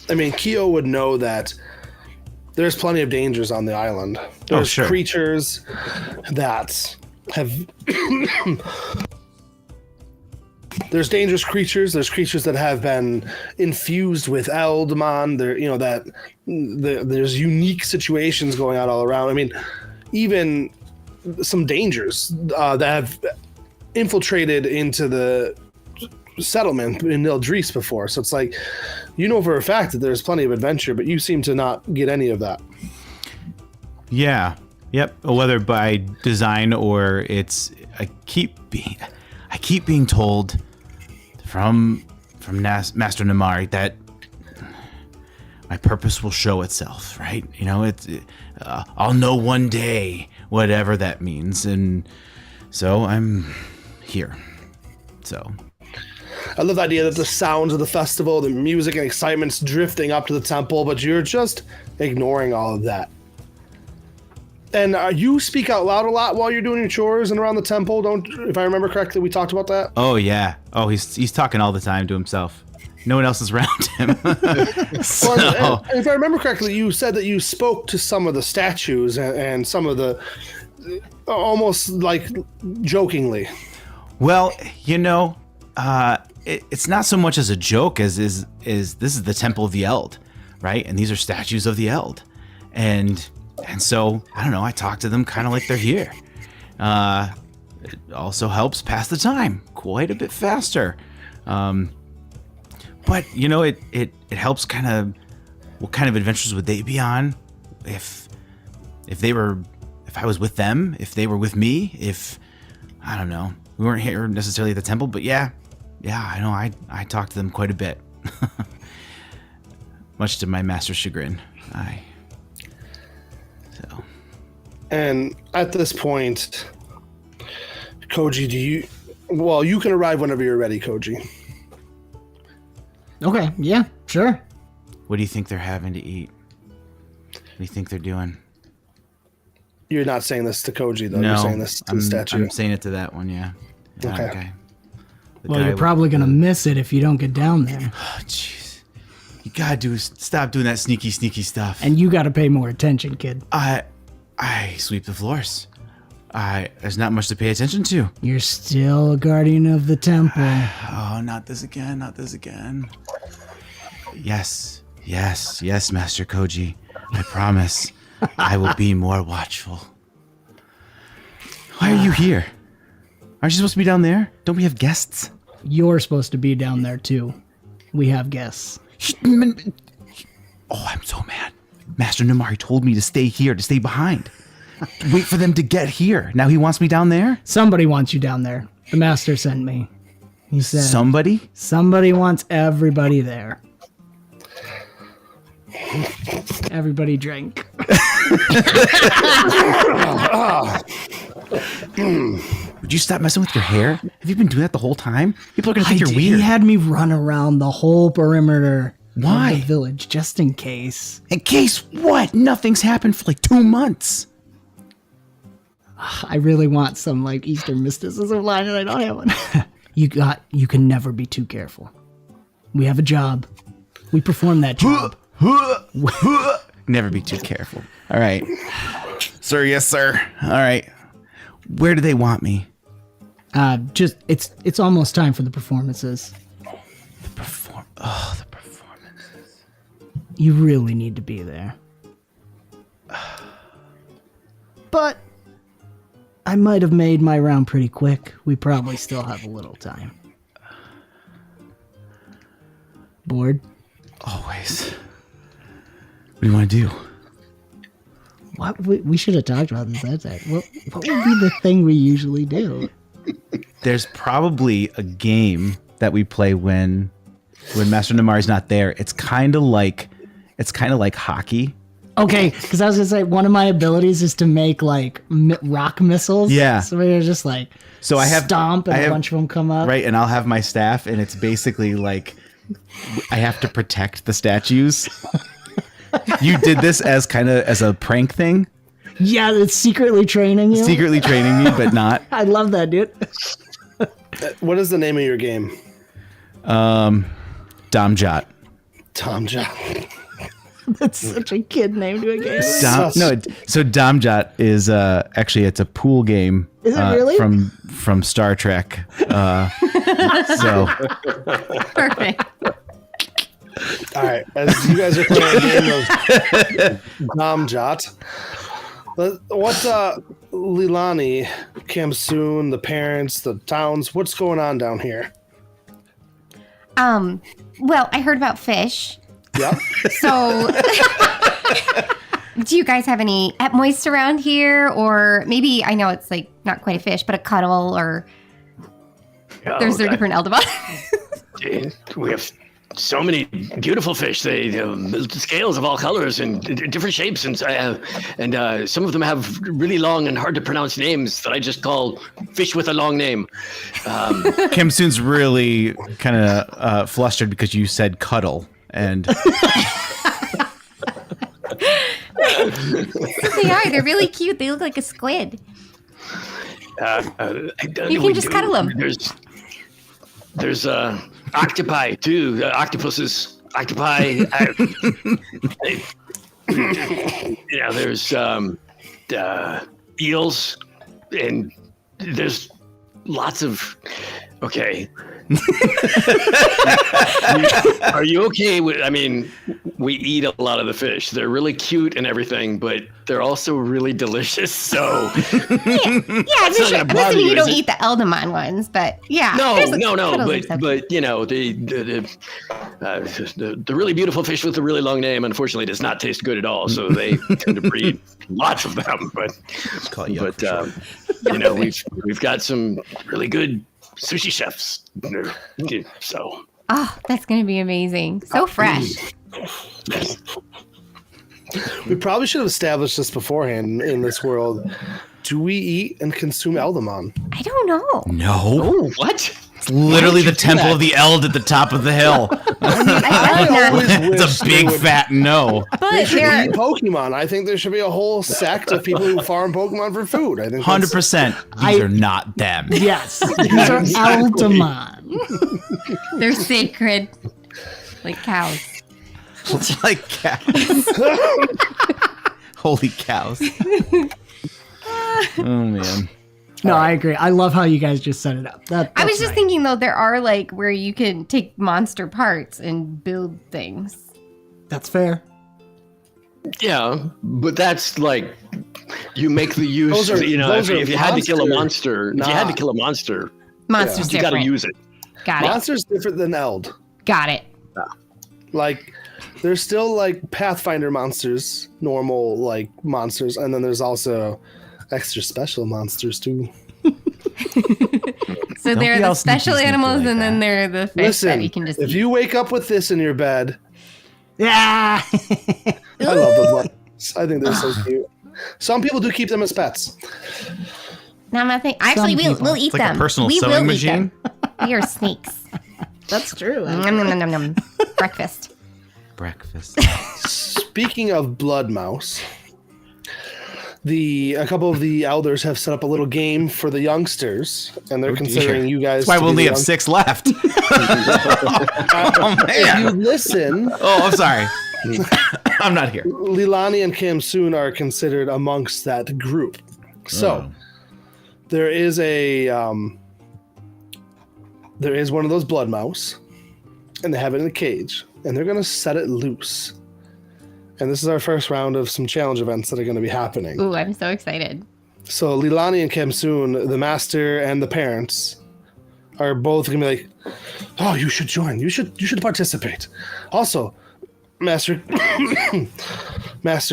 I mean, Kyo would know that there's plenty of dangers on the island. There's sure. creatures that have... There's dangerous creatures. There's creatures that have been infused with Eldamon. There's unique situations going on all around. I mean, even some dangers that have infiltrated into the settlement in Nael'dris before. So it's like, you know for a fact that there's plenty of adventure, but you seem to not get any of that. Yeah. Yep. Whether by design or it's I keep being told from Master Namari that my purpose will show itself, right? You know, I'll know one day, whatever that means, and so I'm here. So I love the idea that the sounds of the festival, the music and excitement's drifting up to the temple, but you're just ignoring all of that. And you speak out loud a lot while you're doing your chores and around the temple. If I remember correctly, we talked about that. Oh yeah. Oh, he's talking all the time to himself. No one else is around him. So. Well, and if I remember correctly, you said that you spoke to some of the statues and some of the almost like jokingly. Well, you know, it's not so much as a joke as this is the Temple of the Eld, right? And these are statues of the Eld, and so I don't know. I talk to them kind of like they're here. It also helps pass the time quite a bit faster. But you know, it helps kind of. What kind of adventures would they be on if I was with them, if they were with me, if I don't know. We weren't here necessarily at the temple, but yeah, I know I talked to them quite a bit. Much to my master's chagrin. And at this point, Koji, you can arrive whenever you're ready, Koji. Okay, yeah, sure. What do you think they're having to eat? What do you think they're doing? You're not saying this to Koji, though. No, You're saying this to the statue. I'm saying it to that one, yeah. Okay. Well, you're probably going to miss it if you don't get down there. Oh, jeez. You gotta stop doing that sneaky stuff. And you got to pay more attention, kid. I sweep the floors. There's not much to pay attention to. You're still a guardian of the temple. Oh, not this again. Yes, Master Koji. I promise I will be more watchful. Why are you here? Aren't you supposed to be down there? Don't we have guests? You're supposed to be down there, too. We have guests. Oh, I'm so mad. Master Namari told me to stay here, to stay behind. Wait for them to get here. Now he wants me down there? Somebody wants you down there. The master sent me. He said... Somebody? Somebody wants everybody there. Everybody drink. Would you stop messing with your hair? Have you been doing that the whole time? People are going to think you're weird. He had me run around the whole perimeter Why? of the village, just in case. In case what? Nothing's happened for like 2 months. I really want some like Eastern mysticism line, and I don't have one. You can never be too careful. We have a job. We perform that job. Never be too careful. All right. Sir, yes, sir. All right. Where do they want me? It's almost time for the performances. The performances. You really need to be there. But I might have made my round pretty quick. We probably still have a little time. Bored? Always. What do you want to do? What we should have talked about this. What would be the thing we usually do? there's probably a game that we play when Master Namari's not there. It's kind of like hockey. Okay, because I was gonna say one of my abilities is to make like rock missiles. Yeah. So we're just like So I have stomp and a bunch of them come up. Right, and I'll have my staff, and it's basically like I have to protect the statues. You did this as a prank thing. Yeah, it's secretly training you. Secretly training me, but not. I love that, dude. What is the name of your game? 𝙏𝙚𝙙𝙚. 𝙏𝙏𝙙𝙚. That's such a kid name to a game. So 𝙏𝙏𝙙𝙚 is actually it's a pool game. Is it really? From Star Trek. So Perfect. All right, as you guys are playing a game of 𝙏𝙏𝙙𝙚, what Leilani, 𝙀𝙀𝙚, the parents, the towns, what's going on down here? Well, I heard about fish. Yep. So, do you guys have any moist around here? Or maybe, I know it's like not quite a fish, but a cuddle, or there's a different Eldamon. We have so many beautiful fish. They scales of all colors and different shapes, and some of them have really long and hard to pronounce names that I just call fish with a long name. 𝙀𝙀𝙚's really kind of flustered because you said cuddle, and They are. They're really cute. They look like a squid. You can just cuddle them. There's octopi too. Octopuses, octopi. There's eels, and there's lots of. Okay. Are you okay with? I mean, we eat a lot of the fish. They're really cute and everything, but they're also really delicious. So I'm not saying you don't eat the Eldamon ones, but yeah. No. Okay. But the really beautiful fish with a really long name, unfortunately, does not taste good at all. So they tend to breed lots of them. But we've got some really good sushi chefs. So. Oh, that's going to be amazing. So fresh. We probably should have established this beforehand in this world. Do we eat and consume Eldamon? I don't know. No. Oh, what? It's literally the Temple of the Eld at the top of the hill. I always It's a big fat no. They should eat Pokemon. I think there should be a whole sect of people who farm Pokemon for food. I think 100%. These are not them. Yes, these are Eldamon. They're sacred. Like cows. It's like cows. Holy cows. Oh, man. No, I agree. I love how you guys just set it up. I was just thinking, though, there are like where you can take monster parts and build things. That's fair. Yeah, but that's like you make the use. If you had to kill a monster, Monster's you got to different. use it. Got it. Monster's different than Eld. Got it. Like, there's still like Pathfinder monsters, normal like monsters, and then there's also extra special monsters too. So they're the special animals, and then they're the fish that you can just if eat. you wake up with this in your bed, Yeah. I love those monsters. I think they're so cute. Some people do keep them as pets. No, I'm not thinking. Actually, we'll eat It's like them. a personal we sewing will machine. Eat them. We are snakes. That's true. Nom, nom, nom, nom, nom. Breakfast. Speaking of blood mouse, a couple of the elders have set up a little game for the youngsters, and they're considering you guys. That's why to we be only the have 6 left. Oh, If you man. listen, Oh, I'm sorry. I'm not here. Leilani and 𝙀𝙀𝙚 are considered amongst that group. So there is one of those blood mouse, and they have it in a cage, and they're going to set it loose. And this is our first round of some challenge events that are going to be happening. Ooh, I'm so excited. So Leilani and 𝙀𝙀𝙚, the master and the parents, are both going to be like, "Oh, you should join. You should participate." Also, Master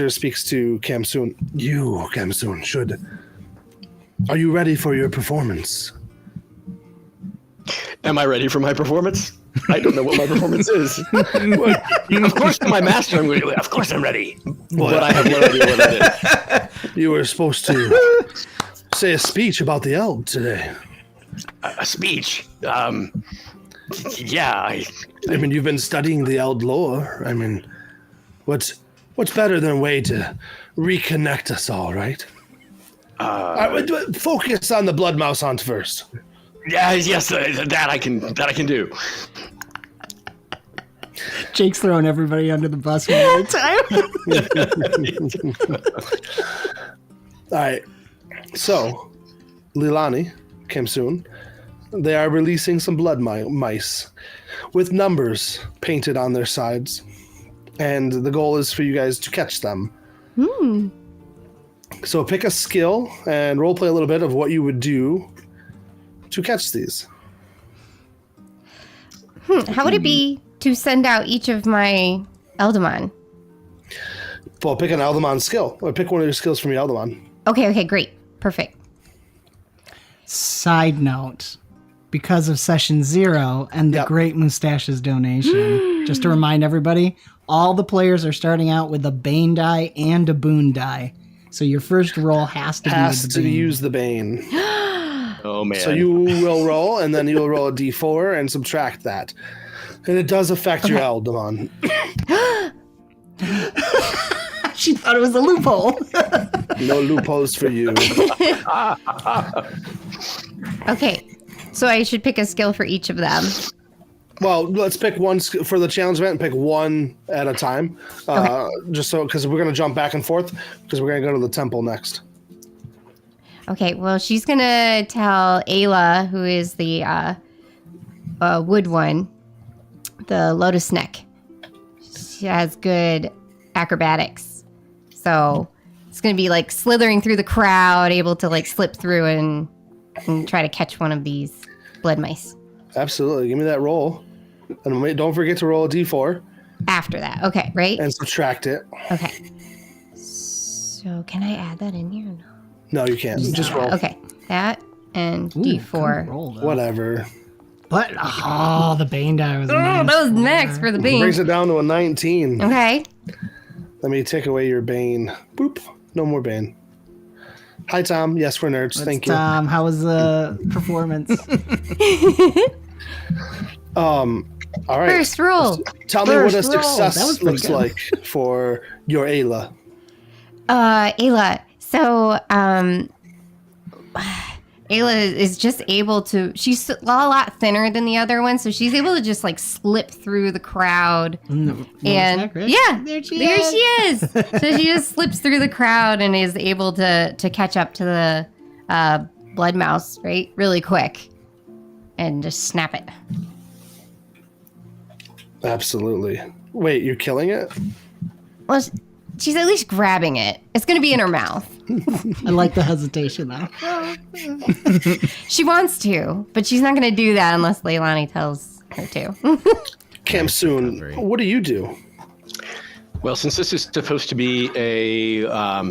speaks to 𝙀𝙀𝙚. You, 𝙀𝙀𝙚, should. Are you ready for your performance? Am I ready for my performance? I don't know what my performance is. Of course, to my master, of course I'm ready. But I have no idea what that is. You were supposed to say a speech about the Eld today. A speech? Yeah. I mean, you've been studying the Eld lore. I mean, what's better than a way to reconnect us all, right? Focus on the blood mouse hunt first. Yeah, yes, that I can do. Jake's throwing everybody under the bus one at a time. All right. So, Leilani, 𝙀𝙀𝙚, they are releasing some blood mice with numbers painted on their sides. And the goal is for you guys to catch them. So pick a skill and roleplay a little bit of what you would do to catch these. How would it be to send out each of my Eldamon? Well, pick an Eldamon skill. Or pick one of your skills from your Eldamon. Okay, great. Perfect. Side note, because of session 0 and the Great Mustache's donation, just to remind everybody, all the players are starting out with a Bane Die and a Boon Die. So your first roll has to use the Bane. Oh, man. So you will roll, and then you'll roll a d4 and subtract that. And it does affect your Eldamon. She thought it was a loophole. No loopholes for you. Okay, so I should pick a skill for each of them. Well, let's pick one for the challenge event and pick one at a time. Just so, because we're going to jump back and forth, because we're going to go to the temple next. Okay, well, she's going to tell Ayla, who is the wood one, the lotus neck. She has good acrobatics. So it's going to be like slithering through the crowd, able to like slip through and try to catch one of these blood mice. Absolutely. Give me that roll. And don't forget to roll a d4. After that. Okay, right? And subtract it. Okay. So can I add that in here or no? No, you can't. Just roll. Okay. That and D4. Roll, Whatever. But, the Bane Die was That was next for the Bane. Brings it down to a 19. Okay. Let me take away your Bane. Boop. No more Bane. Hi, Tom. Yes, we're nerds. Thank you. Tom, how was the performance? All right. First roll. Tell me what a First roll. That was success pretty looks good. like for your Ayla. Ayla. So, Ayla is just able to, she's a lot thinner than the other one, so she's able to just like slip through the crowd. No, And yeah, there she is. So she just slips through the crowd and is able to catch up to the blood mouse, right? Really quick. And just snap it. Absolutely. Wait, you're killing it? Well, she's at least grabbing it. It's going to be in her mouth. I like the hesitation, though. She wants to, but she's not going to do that unless Leilani tells her to. 𝙀𝙀𝙚, what do you do? Well, since this is supposed to be a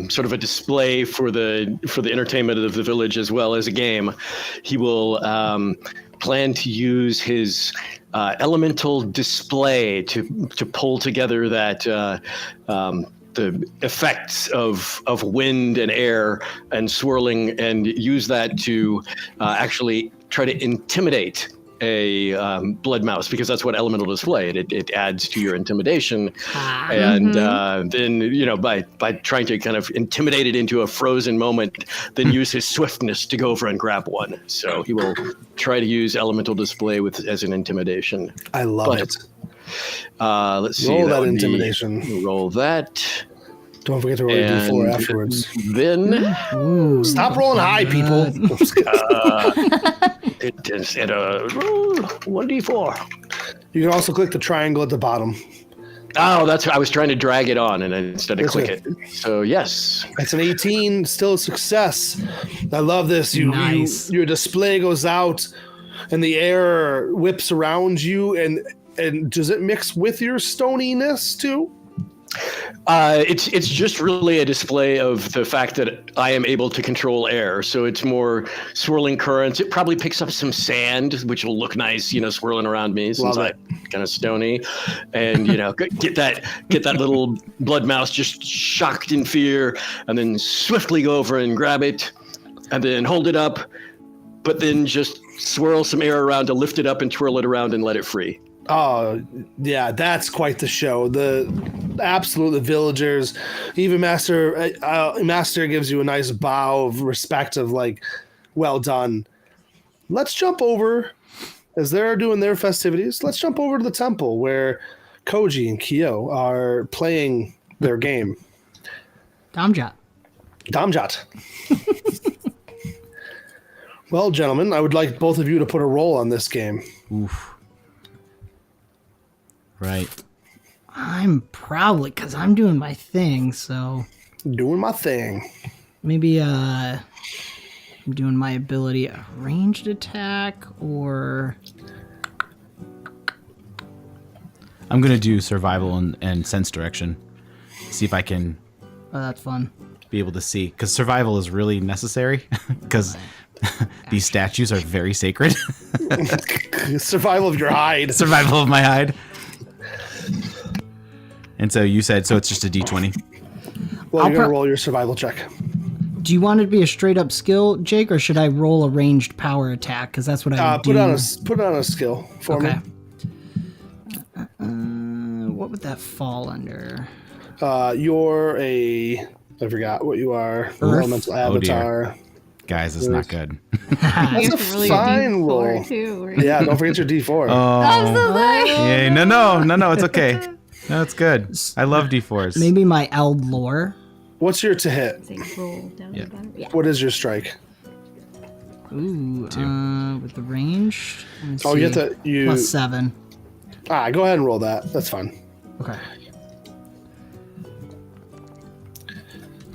sort of a display for the entertainment of the village as well as a game, he will plan to use his elemental display to pull together that the effects of wind and air and swirling, and use that to actually try to intimidate a blood mouse, because that's what elemental display. It adds to your intimidation, and then by trying to kind of intimidate it into a frozen moment, then use his swiftness to go over and grab one. So he will try to use elemental display as an intimidation. I love it. Let's see. Roll that intimidation. Roll that. Don't forget to roll your d4 afterwards. Then Stop rolling high, people. it is at a 1d4. You can also click the triangle at the bottom. Oh, that's I was trying to drag it on, and instead of click it. So yes, It's an 18, still a success. I love this. Nice. Your display goes out, and the air whips around you, and does it mix with your stoniness too? It's just really a display of the fact that I am able to control air. So it's more swirling currents. It probably picks up some sand, which will look nice, swirling around me since I'm kind of stony. And get that little blood mouse just shocked in fear, and then swiftly go over and grab it, and then hold it up, but then just swirl some air around to lift it up and twirl it around and let it free. Oh, yeah, that's quite the show. The villagers, even Master gives you a nice bow of respect of like, well done. Let's jump over, as they're doing their festivities, let's jump over to the temple where Koji and Kyo are playing their game. Damjat. Well, gentlemen, I would like both of you to put a roll on this game. Oof. Right. I'm probably, because I'm doing my thing, so... Doing my thing. Maybe, I'm doing my ability a ranged attack, or... I'm going to do survival and sense direction. See if I can Oh, that's fun. be able to see. Because survival is really necessary. Because these statues are very sacred. Survival of your hide. Survival of my hide. And so you said, so it's just a d20. Well, you're going to roll your survival check. Do you want it to be a straight up skill, Jake, or should I roll a ranged power attack? Because that's what I would do. Put on a skill for me. What would that fall under? You're I forgot what you are. Elemental avatar. Guys, it's not good. That's a fine roll. Too, Yeah, don't forget your D4. I'm so sorry. Yay. No, it's okay. No, it's good. I love D4s. Maybe my Eld lore. What's your to hit? Roll down Yeah. the bottom. Yeah. What is your strike? Ooh, with the range. Let's Oh, you see. have to Plus 7. Go ahead and roll that. That's fine. Okay.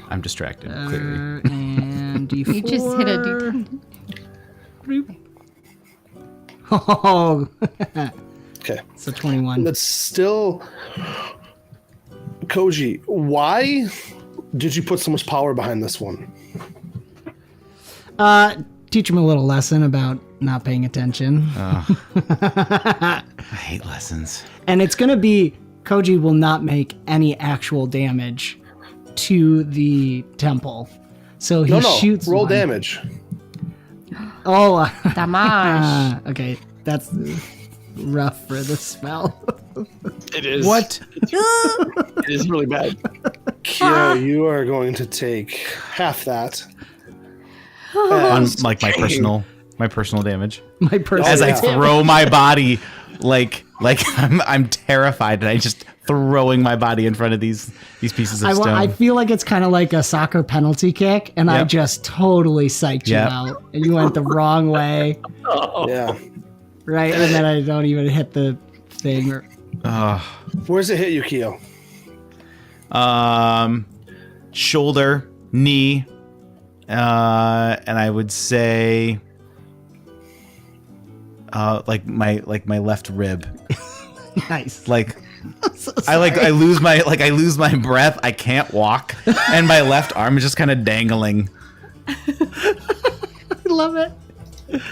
I'm distracted, clearly. And D4. You just hit a D20. Bloop. Oh, Okay. it's a 21. That's still Koji. Why did you put so much power behind this one? Teach him a little lesson about not paying attention. I hate lessons. And it's going to be Koji will not make any actual damage to the temple. So he shoots roll one. damage. Oh, Damage. okay. That's rough for the spell. It is. What? It is really bad. Kyo, you are going to take half that. On like my personal damage. My person. As I yeah. throw my body, like I'm terrified, and I just throwing my body in front of these pieces of stone. I feel like it's kind of like a soccer penalty kick, and I Yep. just totally psyched Yep. you out, and you went the wrong way, Yeah. right? And then I don't even hit the thing. Or, Where's it hit you, Kyo? Shoulder, knee, and I would say, like my left rib. nice. Like I lose my breath. I can't walk, and my left arm is just kind of dangling. I love it.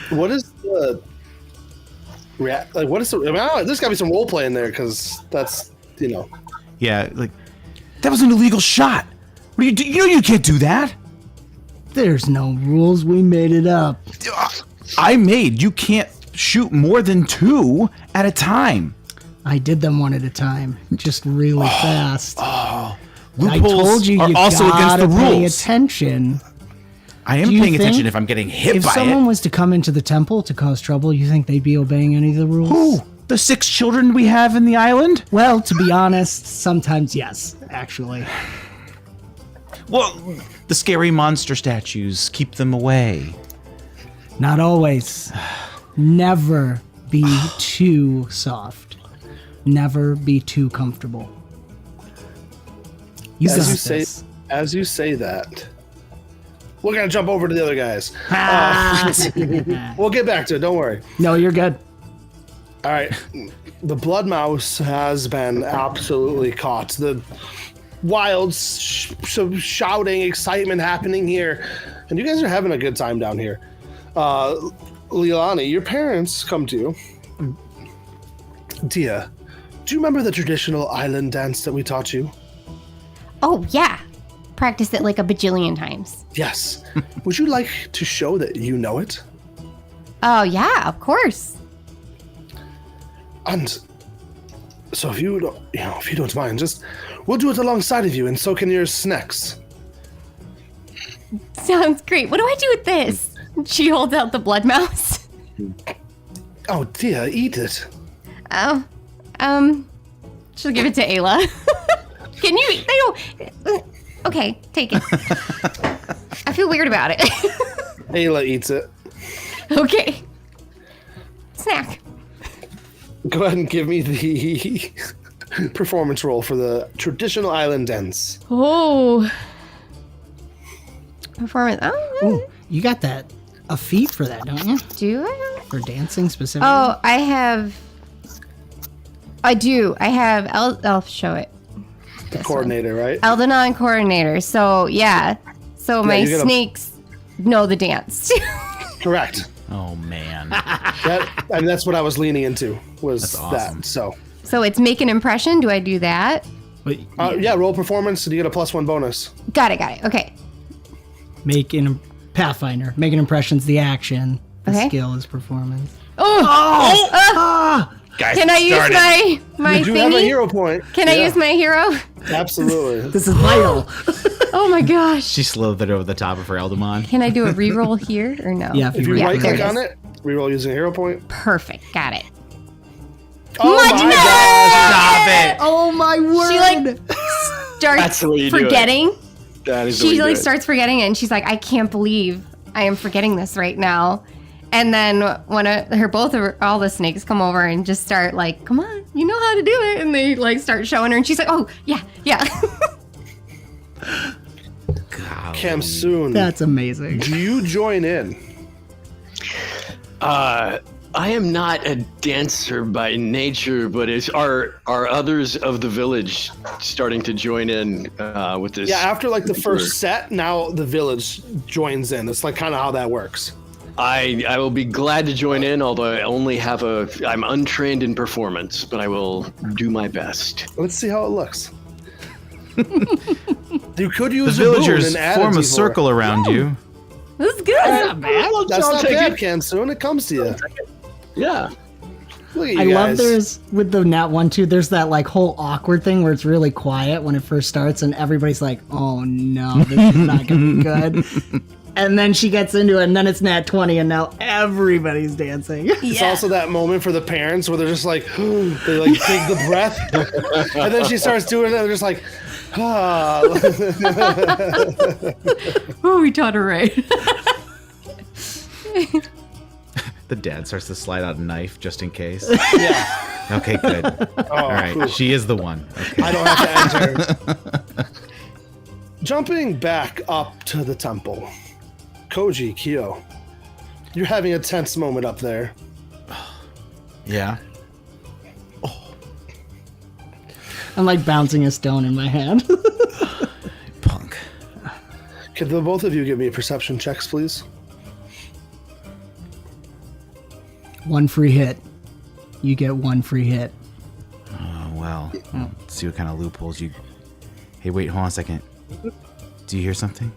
What is the what is the? There's got to be some role play in there because that's Yeah, like that was an illegal shot. What do you do? You know you can't do that. There's no rules. We made it up. You can't shoot more than 2 at a time. I did them one at a time, just really fast. I Loopholes told you are you also against gotta the pay rules. attention. I am Do you paying attention think if I'm getting hit If by someone it. was to come into the temple to cause trouble, you think they'd be obeying any of the rules? Who? The 6 children we have in the island? Well, to be honest, sometimes yes, actually. Well, the scary monster statues, keep them away. Not always. Never be too soft. Never be too comfortable. You got this. As you say that, we're gonna jump over to the other guys. We'll get back to it. Don't worry. No, you're good. All right. The blood mouse has been absolutely caught. The wild shouting, excitement happening here. And you guys are having a good time down here. Leilani, your parents come to you. Dia, do you remember the traditional island dance that we taught you? Oh, yeah. Practiced it like a bajillion times. Yes. Would you like to show that you know it? Oh, yeah, of course. And so if you don't mind, we'll do it alongside of you, and so can your snacks. Sounds great. What do I do with this? She holds out the blood mouse. Oh dear, eat it. Oh, she'll give it to Ayla. Can you? Okay, take it. I feel weird about it. Ayla eats it. Okay. Snack. Go ahead and give me the performance roll for the traditional island dance. Oh. Performance. Oh, Ooh, you got a feat for that, don't you? do I? For dancing specifically? Oh, I do. I have. I'll show it. This Coordinator, right? Eldamon coordinator. So, yeah. So my you get snakes know the dance. Correct. Oh man. That's what I was leaning into, was That's awesome. that. So, So it's make an impression. Do I do that? Wait, yeah, roll performance, and you get a +1 bonus. Got it. Okay. make an Pathfinder. Making impressions, the action. The Okay. skill is performance. Guys, Can I use my You do have a thingy? hero point. Can I Yeah, use my hero? Absolutely. This is vital. Oh my gosh. She slithered over the top of her Eldamon. Can I do a reroll here or no? Yeah, If you Yeah, right there click it on is. it, reroll using a hero point. Perfect. Got it. Oh my gosh! Stop it! Oh my word! She like starts That's the way you do it. forgetting. That is the way She you do like it. starts forgetting it and she's like, I can't believe I am forgetting this right now. And then both of all the snakes come over and just start like, come on, you know how to do it. And they like start showing her and she's like, oh yeah. God. Kamsoon, That's amazing. do you join in? I am not a dancer by nature, but are others of the village starting to join in with this? Yeah, after like the first set, now the village joins in. It's like kind of how that works. I will be glad to join in, although I only have I'm untrained in performance, but I will do my best. Let's see how it looks. You could The use a boon villagers and add form a D4. circle around you. This is good. That's I'll not take bad, it. Kamsoon. It comes to you. Yeah. Look at you I guys. love there's with the Nat 1 too, there's that like whole awkward thing where it's really quiet when it first starts and everybody's like, oh no, this is not gonna be good. And then she gets into it and then it's Nat 20 and now everybody's dancing. It's also that moment for the parents where they're just like, they like take the breath, and then she starts doing it, and they're just like, ah. Oh, we taught her right. The dad starts to slide out a knife just in case. Yeah. Okay, good. All right, cool. she is the one. Okay. I don't have to enter. Jumping back up to the temple, Koji, Kyo, you're having a tense moment up there. Yeah. I'm like bouncing a stone in my hand. Punk. Could the both of you give me perception checks, please? One free hit. You get one free hit. Oh, well. Let's see what kind of loopholes you... Hey, wait, hold on a second. Do you hear something?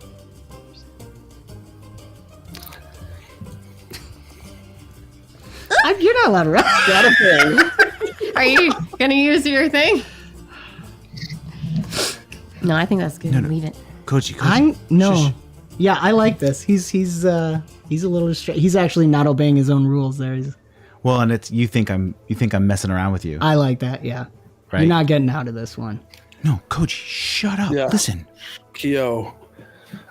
You're not allowed to run. Are you gonna use your thing? No, I think that's good. No. Leave it. Koji. I'm no. Shush. Yeah, I like this. He's a little he's actually not obeying his own rules there. Well, and it's you think I'm messing around with you. I like that, yeah. Right. You're not getting out of this one. No, Koji, shut up. Yeah. Listen. Kyo,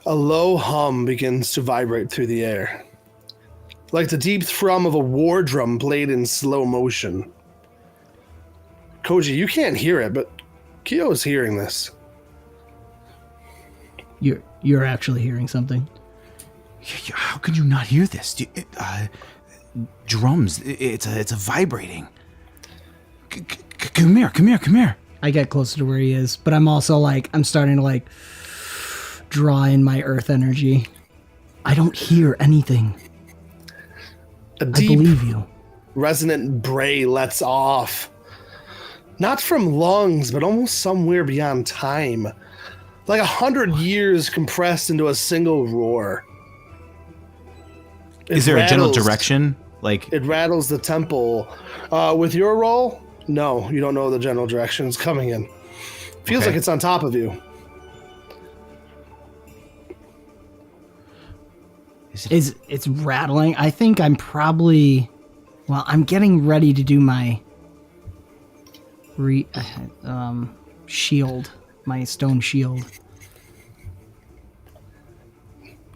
a low hum begins to vibrate through the air, like the deep thrum of a war drum played in slow motion. Koji, you can't hear it, but Kyo is hearing this. You're actually hearing something. How could you not hear this? Drums. It's a vibrating. Come here. I get closer to where he is, but I'm also like, I'm starting to like draw in my earth energy. I don't hear anything. A I deep, believe you. resonant bray lets off. Not from lungs, but almost somewhere beyond time. Like 100 years compressed into a single roar. Is there a general direction? Like It rattles the temple. With your roll, no, you don't know the general direction it's coming in. Feels Okay. like it's on top of you. It's rattling. I think I'm probably, well, I'm getting ready to do my shield, my stone shield,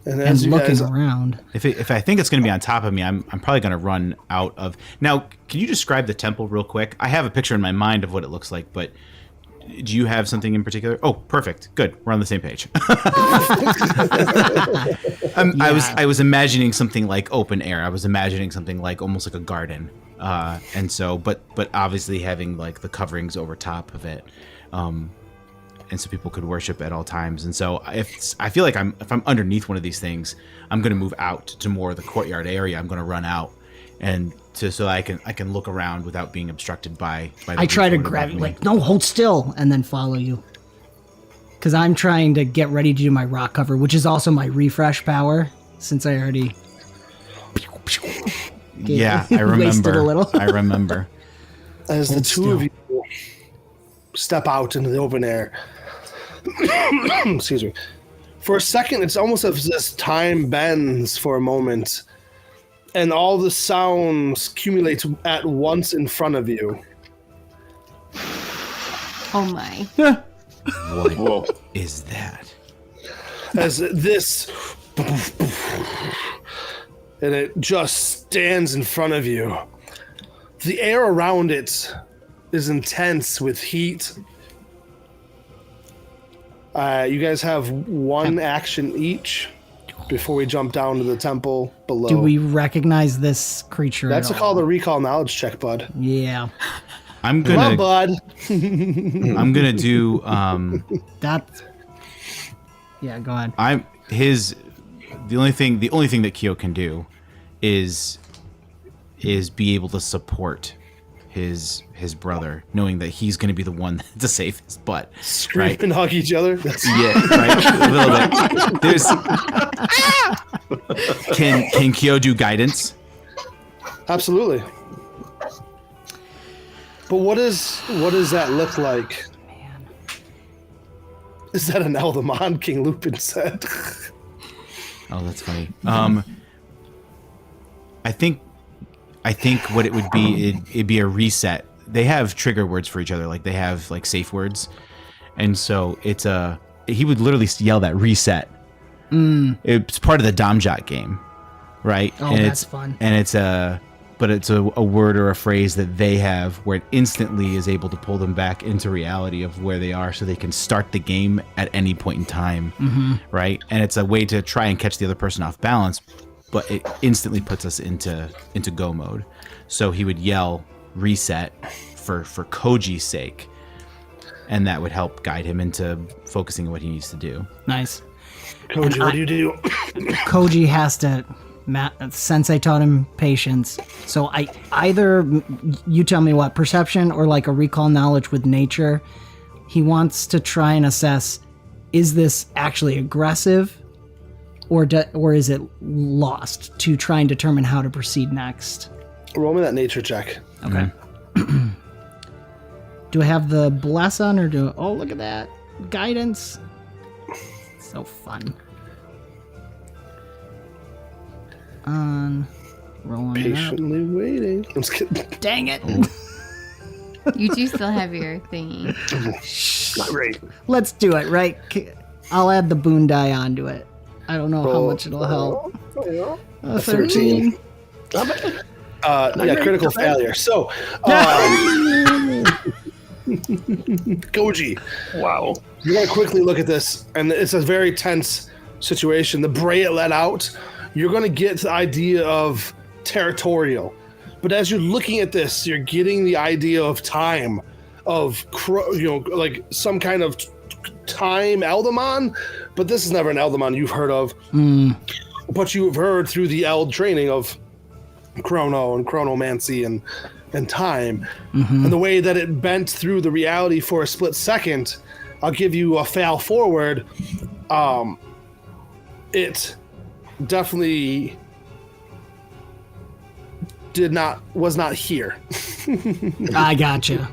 And and as you looking guys, around. if I think it's going to be on top of me, I'm probably going to run out of. Now, can you describe the temple real quick? I have a picture in my mind of what it looks like, but do you have something in particular? Oh, perfect. Good. We're on the same page. I was imagining something like open air. I was imagining something like almost like a garden. And so, but obviously having like the coverings over top of it. And so people could worship at all times. And so if I feel like if I'm underneath one of these things, I'm going to move out to more of the courtyard area. I'm going to run out and so I can look around without being obstructed by the I try to roof grab you, above me. like, no, hold still, and then follow you. Because I'm trying to get ready to do my rock cover, which is also my refresh power, since I already Yeah, I remember. wasted a little. I remember. as the Hold two still. of you step out into the open air, excuse me. For a second, it's almost as if time bends for a moment, and all the sounds accumulate at once in front of you. Oh my. What is that? As this, and it just stands in front of you. The air around it is intense with heat. You guys have one action each before we jump down to the temple below. Do we recognize this creature? That's at all? called a recall knowledge check, bud. Yeah, I'm Come on, gonna bud. I'm gonna do that's. Yeah, go ahead. the only thing that Kyo can do is be able to support his brother, knowing that he's going to be the one to save his butt. Scream Right? and hug each other. That's Yeah, right. A little bit. Can Kyo do guidance? absolutely. But what does that look like? Is that an Eldamon? King Lupin said. Oh, that's funny. I think what it would be, it'd be a reset. They have trigger words for each other, like they have like safe words, and so he would literally yell that reset. It's part of the Damjat game, right? Oh, and that's it's fun. And it's a word or a phrase that they have where it instantly is able to pull them back into reality of where they are, so they can start the game at any point in time, right? And it's a way to try and catch the other person off balance, but it instantly puts us into go mode. So he would yell reset for Koji's sake, and that would help guide him into focusing on what he needs to do. Nice. Koji, what do you do? Koji has to. Sensei taught him patience. So you tell me what, perception or like a recall knowledge with nature. He wants to try and assess: is this actually aggressive, or is it lost? To try and determine how to proceed next. Roll me that nature check. Okay. Do I have the bless on, or do? Oh, look at that guidance. So fun. Rolling it up. Patiently waiting. I'm just kidding. Dang it. You do still have your thingy. Not great. Let's do it, right? I'll add the Boon Die onto it. I don't know how much it'll help. 13. Yeah, critical failure. So, Koji, Wow. you're going to quickly look at this, and it's a very tense situation. The bray it let out, you're going to get the idea of territorial. But as you're looking at this, you're getting the idea of time, of like some kind of time Eldamon. But this is never an Eldamon you've heard of. But you've heard through the Eld training of chrono and chronomancy and time. And the way that it bent through the reality for a split second, I'll give you a fail forward. It definitely was not here. I gotcha.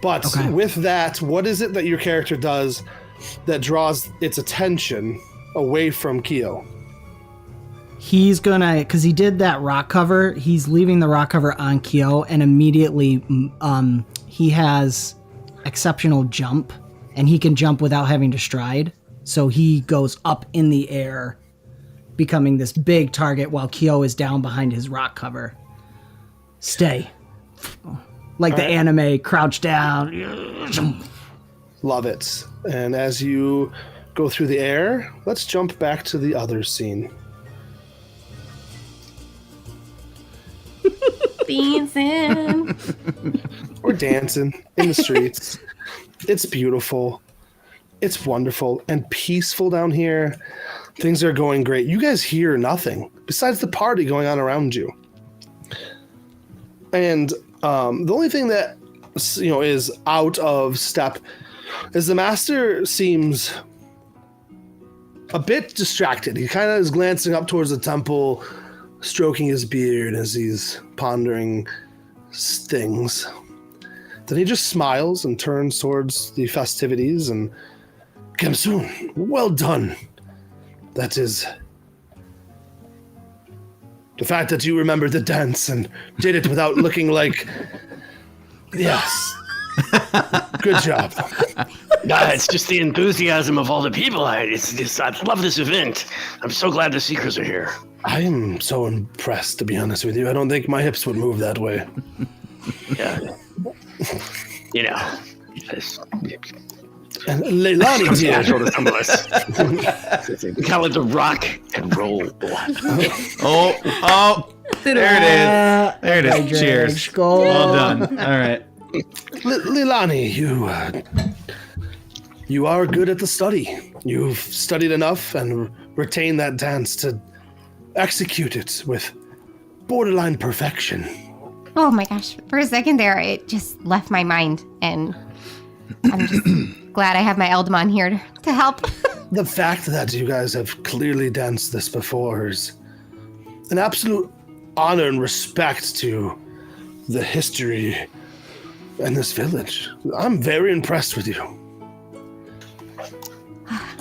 But with that, what is it that your character does that draws its attention away from Kyo? He's gonna, because he did that rock cover, he's leaving the rock cover on Kyo, and immediately he has exceptional jump, and he can jump without having to stride. So he goes up in the air, becoming this big target while Kyo is down behind his rock cover. Stay. Like the anime, crouch down. Love it. And as you go through the air, let's jump back to the other scene. Dancing. We're dancing in the streets. It's beautiful. It's wonderful and peaceful down here. Things are going great. You guys hear nothing besides the party going on around you. And the only thing that is out of step is the master seems a bit distracted. He kind of is glancing up towards the temple, stroking his beard as he's pondering things. Then he just smiles and turns towards the festivities and Khamsun, well done. That is the fact that you remembered the dance and did it without looking like... Yes. Good job. It's just the enthusiasm of all the people. I love this event. I'm so glad the Seekers are here. I am so impressed, to be honest with you. I don't think my hips would move that way. Yeah. And Leilani here. Natural to some of us. We call it the rock and roll. Oh, there it is. There it is. Cheers. Goal. Well done. All right. Leilani, you are good at the study. You've studied enough and retained that dance to execute it with borderline perfection. Oh my gosh. For a second there, it just left my mind. And I'm just glad I have my Eldamon here to help. The fact that you guys have clearly danced this before is an absolute honor and respect to the history and this village. I'm very impressed with you.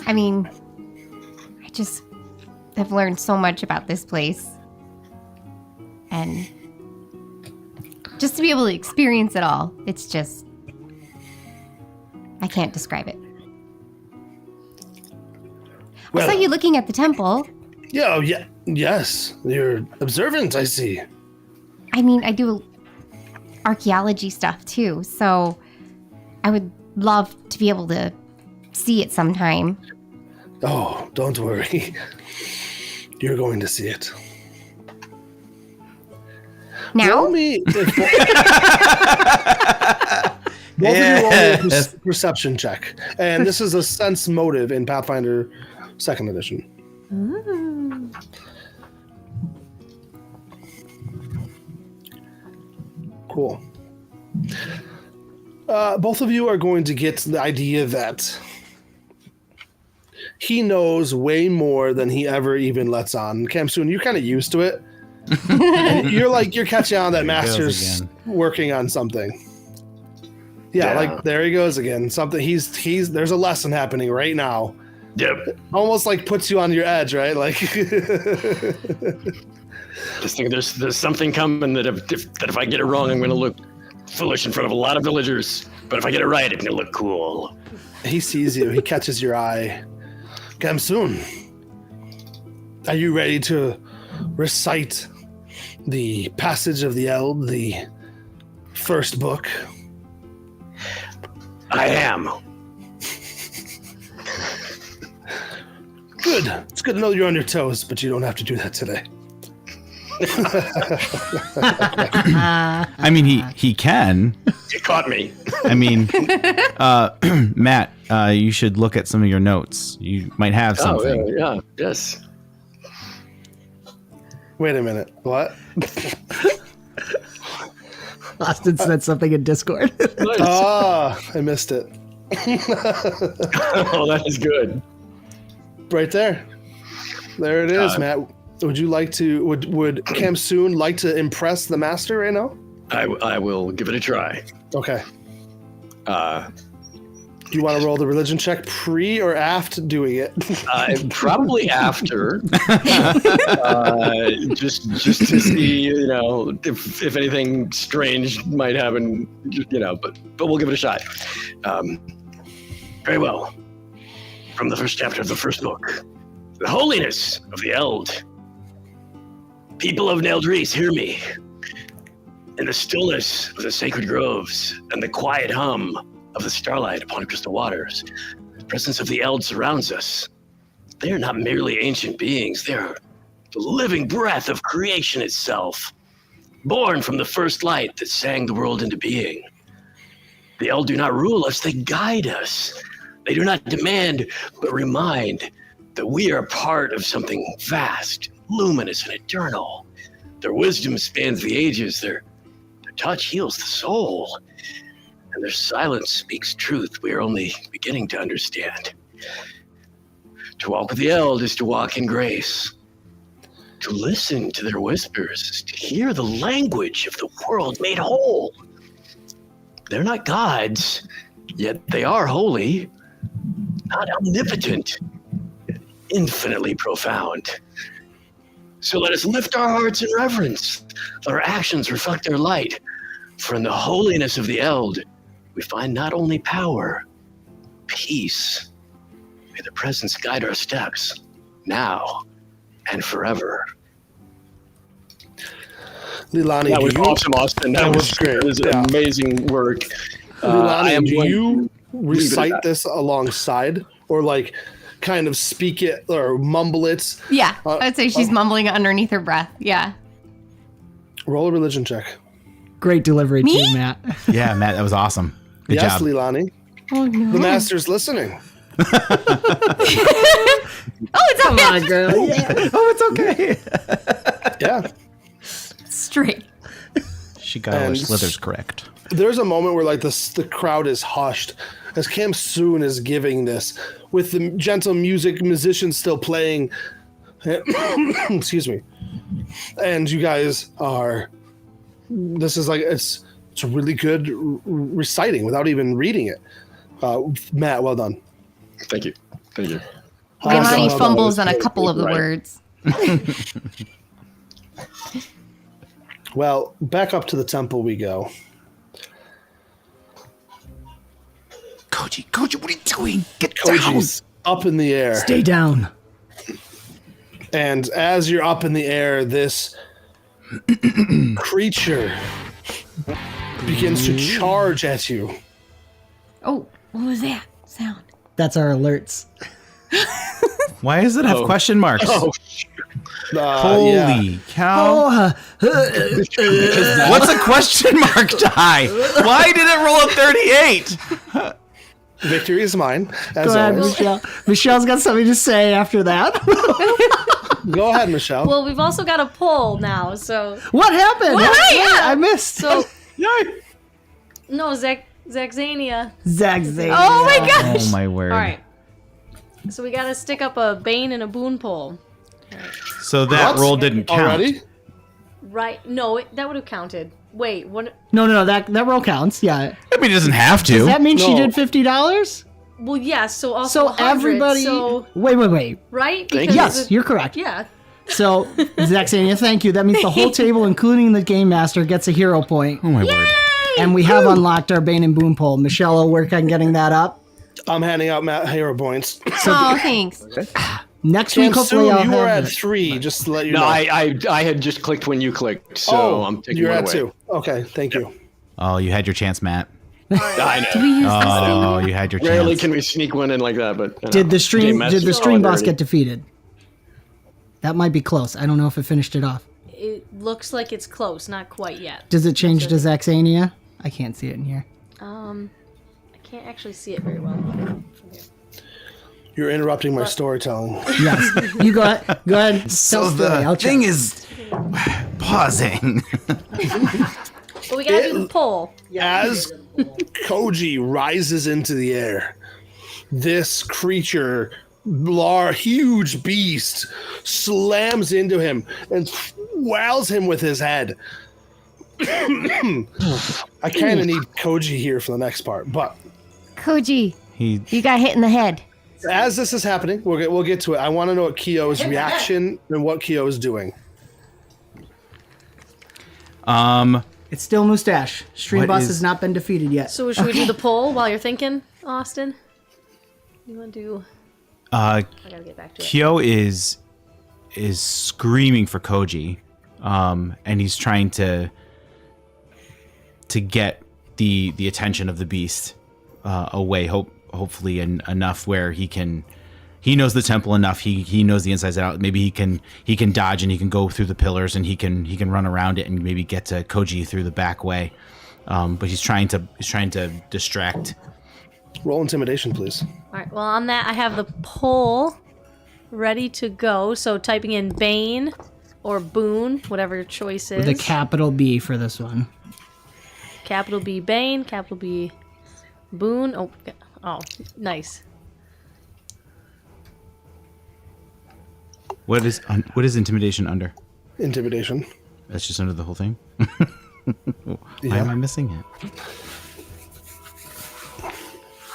I mean, I just have learned so much about this place. And just to be able to experience it all, it's just... I can't describe it. Well, I saw you looking at the temple. Yes. You're observant, I see. I mean, I do archaeology stuff too, so I would love to be able to see it sometime. Oh, don't worry. You're going to see it. Now? Roll me... Both of you roll a perception check. And this is a sense motive in Pathfinder 2nd edition. Ooh. Cool. Both of you are going to get the idea that he knows way more than he ever even lets on. Khamsun, you're kind of used to it. And you're catching on that Master's working on something. Yeah, like there he goes again. Something he's there's a lesson happening right now. Yep. Almost like puts you on your edge, right? Like just think there's something coming that if I get it wrong, I'm going to look foolish in front of a lot of villagers. But if I get it right, it's going to look cool. He sees you. He catches your eye. Khamsun, are you ready to recite the passage of the Eld, the first book? I am. Good. It's good to know you're on your toes, but you don't have to do that today. I mean, he can. You caught me. I mean, Matt, you should look at some of your notes. You might have something. Oh, yeah, yes. Wait a minute. What? Austin said something in Discord. Nice. Ah, I missed it. Oh, that is good. Right there. There it is, Matt. Would you like to? Would 𝙀𝙚𝙚 like to impress the master right now? I will give it a try. Okay. Uh, Do you want to roll the religion check pre or after doing it? Probably after, just to see, you know, if anything strange might happen, you know. But we'll give it a shot. Very well. From the first chapter of the first book, the holiness of the Eld. People of Nael'dris, hear me. In the stillness of the sacred groves and the quiet hum of the starlight upon crystal waters, the presence of the Eld surrounds us. They are not merely ancient beings, they are the living breath of creation itself, born from the first light that sang the world into being. The Eld do not rule us, they guide us. They do not demand, but remind that we are part of something vast, luminous, and eternal. Their wisdom spans the ages, their touch heals the soul, and their silence speaks truth we are only beginning to understand. To walk with the Eld is to walk in grace. To listen to their whispers is to hear the language of the world made whole. They're not gods, yet they are holy, not omnipotent, infinitely profound. So let us lift our hearts in reverence. Let our actions reflect their light. For in the holiness of the Eld, we find not only power, peace. May the presence guide our steps, now and forever. Leilani, That was do you, awesome, Austin. That was great. It was Yeah. amazing work. I Leilani, am do going you to leave it at recite that. this alongside, or like kind of speak it or mumble it? Yeah, I'd say she's mumbling underneath her breath. Yeah. Roll a religion check. Great delivery, Me? too, Matt. Yeah, Matt, that was awesome. Good Yes, job. Leilani. Oh no. The master's listening. Oh, it's Come okay. on, girl. Yeah. Oh, it's okay. Yeah. Straight. She got all her And- slithers correct. There's a moment where like the crowd is hushed as 𝙀𝙚𝙚 is giving this with the gentle musicians still playing. Excuse me. And you guys are. This is like it's really good reciting without even reading it. Matt, well done. Thank you. Thank you. Leilani Well done. fumbles on a couple of the Right. words. Well, back up to the temple we go. Koji, what are you doing? Get Koji's up in the air. Stay down. And as you're up in the air, this creature begins to charge at you. Oh, what was that sound? That's our alerts. Why does it have question marks? Oh, Holy Yeah. cow. What's a question mark die? Why did it roll a 38? Victory is mine, as Go ahead, always. Michelle. Michelle's got something to say after that. Go ahead, Michelle. Well, we've also got a poll now, so What happened? What? Wait, Yeah. I missed. so yay! no Zaxania. Zagzag. Oh my gosh. Oh my word. All right, so we got to stick up a Bane and a Boon poll, So that What? roll didn't count. Already? right? No, that would have counted. Wait, what? No, that roll counts. Yeah. I mean, it doesn't have to. Does that mean she No. did $50? Well, yeah. So also So 100, everybody. So Wait. right? Thank Because you. Yes, it- you're correct. Yeah. So, Zaxania, thank you. That means the whole table, including the game master, gets a hero point. Oh my word. And we have unlocked our Bane and Boon poll. Michelle will work on getting that up. I'm handing out Matt hero points. Oh, thanks. Next week, hopefully, I'll `𝙀𝙚𝙚, you were have at it. 3, just to let you No, know. I had just clicked when you clicked, so I'm taking you're one at away. 2. Okay, thank you. Oh, you had your chance, Matt. I know. We use this Oh, thing. you had your Rarely chance. can we sneak one in like that, but you know. Did the stream Game boss Master's get defeated? That might be close. I don't know if it finished it off. looks like it's close, not quite yet. Does it change to Zaxania? I can't see it in here. I can't actually see it very well from here. You're interrupting my storytelling. Yes. You go ahead. Go ahead. So Tell story, I'll the thing check. is pausing. But we gotta do the poll. As Koji rises into the air, this creature, huge beast, slams into him and wows him with his head. I kind of need Koji here for the next part, but Koji, He you got hit in the head. as this is happening, we'll get to it. I want to know what Kyo's reaction and what Kyo is doing. It's still Mustache. Stream What Boss is- has not been defeated yet. So should we do the poll while you're thinking, Austin? You want to do? I gotta get back to it. Kyo is screaming for Koji, and he's trying to get the attention of the beast away. Hopefully enough where he knows the temple enough. He knows the insides out. Maybe he can dodge and he can go through the pillars and he can run around it and maybe get to Koji through the back way. But he's trying to distract. Roll intimidation, please. All right. Well, on that, I have the poll ready to go. So typing in Bane or Boon, whatever your choice is. With a capital B for this one. Capital B Bane, capital B Boon. Oh, nice. What is intimidation under? Intimidation. That's just under the whole thing. Why am I missing it?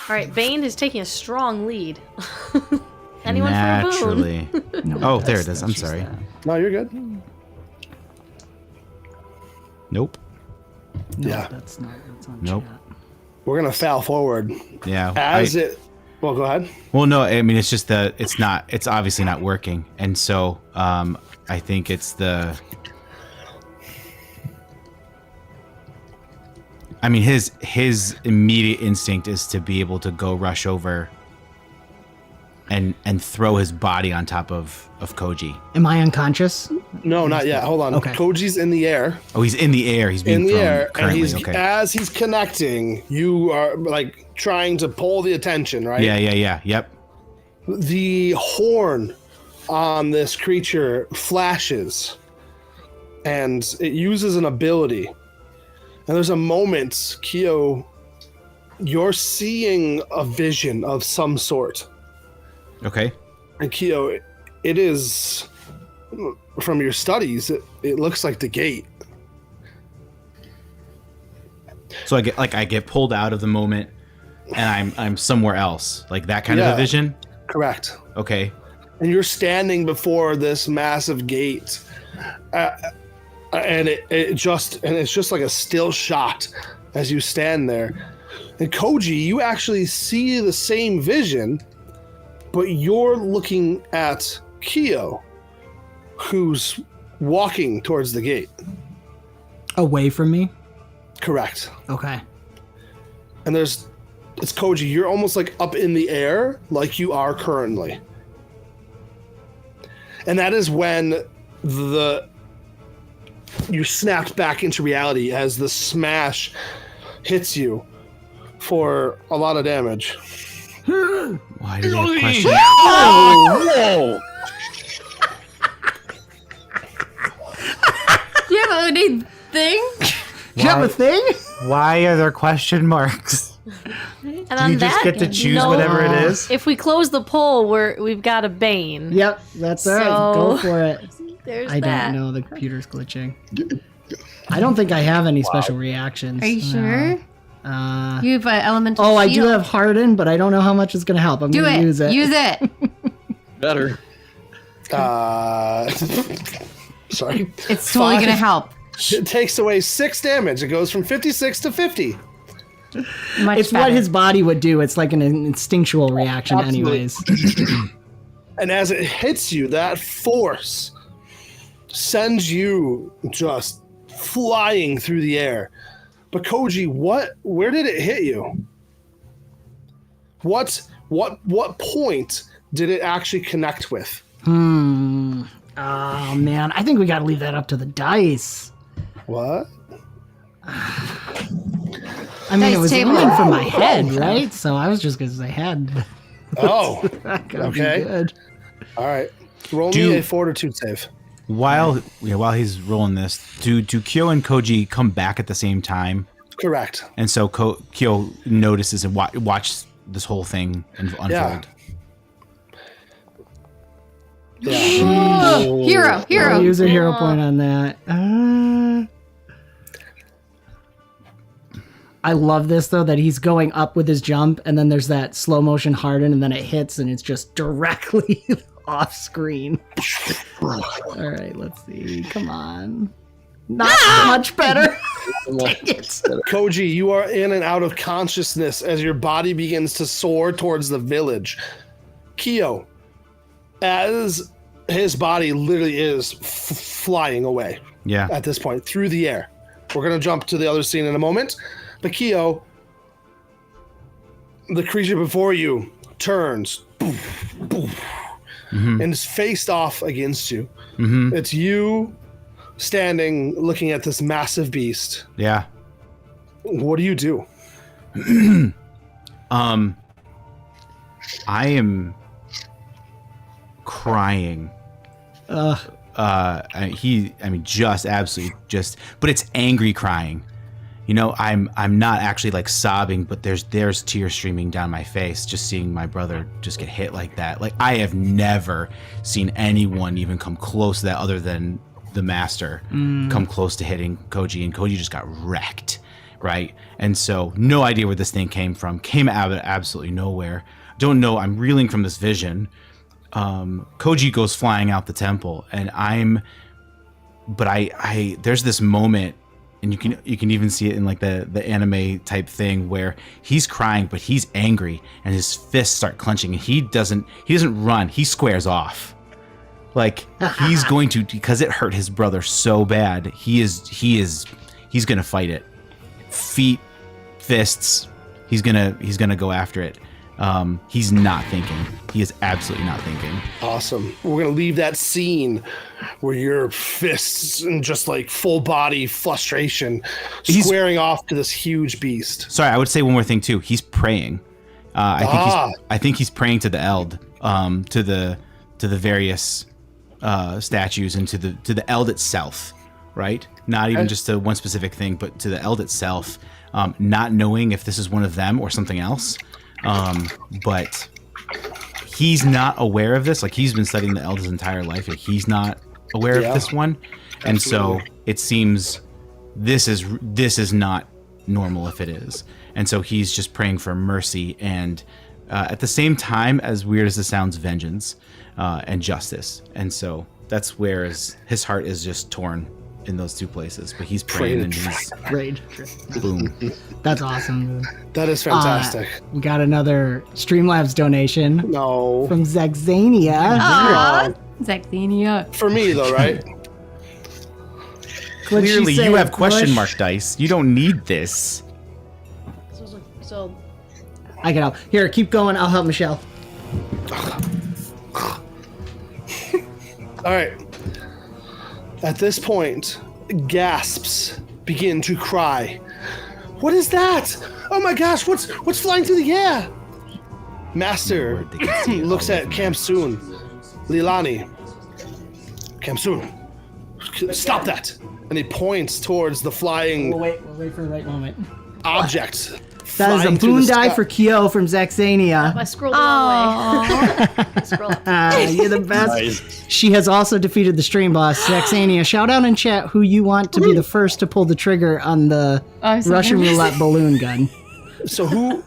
All right, Bane is taking a strong lead. Anyone Naturally. for a Boon? Oh, there it is. I'm sorry. No, you're good. Nope. No, Yeah. that's on Nope. chat. We're gonna foul forward. Yeah. Well, go ahead. Well, no. I mean, it's just that it's obviously not working, and so I think it's the. I mean, his immediate instinct is to be able to go rush over and throw his body on top of Koji. Am I unconscious? No, not yet. Hold on. Okay. Koji's in the air. Oh, he's in the air. He's being In the thrown air, and currently. Okay. as he's connecting, you are like trying to pull the attention, right? Yeah. Yep. The horn on this creature flashes, and it uses an ability. And there's a moment, Kyo, you're seeing a vision of some sort. Okay. And Kyo, it is, from your studies, it looks like the gate. So I get pulled out of the moment, and I'm somewhere else, like that kind of Yeah. a vision. Correct. Okay. And you're standing before this massive gate, and it's just like a still shot as you stand there. And Koji, you actually see the same vision, but you're looking at Kyo, who's walking towards the gate. Away from me? Correct. Okay. And it's Koji. You're almost like up in the air, like you are currently. And that is when you snapped back into reality as the smash hits you for a lot of damage. Why do they have questions? Whoa! Do you have a thing? You have a thing? Why are there question marks? And Do on you just that get to choose note, whatever it is? If we close the poll, we've got a Bane. Yep, that's all right. Go So- for it. There's I that. don't know. The computer's glitching. I don't think I have any special reactions. Are you sure? You have an elemental Oh, I do shield. have Harden, but I don't know how much it's going to help. I'm Do going to it. use it. Use it. Better. Sorry. It's totally Five. gonna help. It takes away 6 damage. It goes from 56 to 50. Much It's better. what his body would do. It's like an instinctual reaction, Absolutely. anyways. And as it hits you, that force sends you just flying through the air. But Koji, where did it hit you? What point did it actually connect with? Oh man, I think we gotta leave that up to the dice. What? I mean, Dice it was table. aiming for my head, right? So I was just gonna say head. Oh, That could Okay. be good. all right. Roll Do- me a fortitude save. While he's rolling this, do Kyo and Koji come back at the same time? Correct. And so Kyo notices and watch this whole thing unfold. Yeah. Hero. I'll use a hero point on that. I love this though that he's going up with his jump, and then there's that slow motion harden, and then it hits, and it's just directly off screen. All right, let's see. Come on, not much better. Dang it. Koji, you are in and out of consciousness as your body begins to soar towards the village. Kyo, as his body literally is flying away Yeah. at this point through the air. We're going to jump to the other scene in a moment. But Kyo, the creature before you turns and is faced off against you. It's you standing looking at this massive beast. Yeah. What do you do? I am crying. Just absolutely just, but it's angry crying. You know, I'm not actually like sobbing, but there's tears streaming down my face just seeing my brother just get hit like that. Like I have never seen anyone even come close to that other than the master come close to hitting Koji, and Koji just got wrecked, right? And so no idea where this thing came from. Came out of absolutely nowhere. Don't know. I'm reeling from this vision. Koji goes flying out the temple, and there's this moment, and you can even see it in like the anime type thing where he's crying, but he's angry, and his fists start clenching, and he doesn't run, he squares off. Like he's going to, because it hurt his brother so bad, he's gonna fight it. Feet, fists, he's gonna go after it. He's not thinking. He is absolutely not thinking. Awesome. We're going to leave that scene where your fists and just like full body frustration squaring off to this huge beast. Sorry, I would say one more thing too. He's praying. I think he's praying to the Eld, to the various statues, and to the Eld itself, right? Not even just to one specific thing, but to the Eld itself. Not knowing if this is one of them or something else. But he's not aware of this. Like he's been studying the Eld his entire life, yet he's not aware of this one. And so it seems this is not normal if it is. And so he's just praying for mercy and at the same time, as weird as it sounds, vengeance and justice. And so that's where his heart is just torn in those two places. But he's praying and he's Great. boom. That's awesome. That is fantastic. We got another Streamlabs donation No. from Zexania. Aw, Zexania. For me, though, right? What'd she Clearly, say, you have question Bush? mark dice. You don't need this. So I can help. Here, keep going. I'll help Michelle. All right. At this point, gasps begin to cry. What is that? Oh my gosh, what's flying through the air? Master looks at Kamsoon. Lilani. Kamsoon, stop that. And he points towards the flying We'll wait for the right moment. object. That is a flying through Boon the Die sky. for Kyo from Zexania. I scrolled the wrong way. Scroll up. You're the best. Nice. She has also defeated the stream boss, Zexania. Shout out in chat who you want to be the first to pull the trigger on the I'm so Russian nervous. roulette balloon gun. So who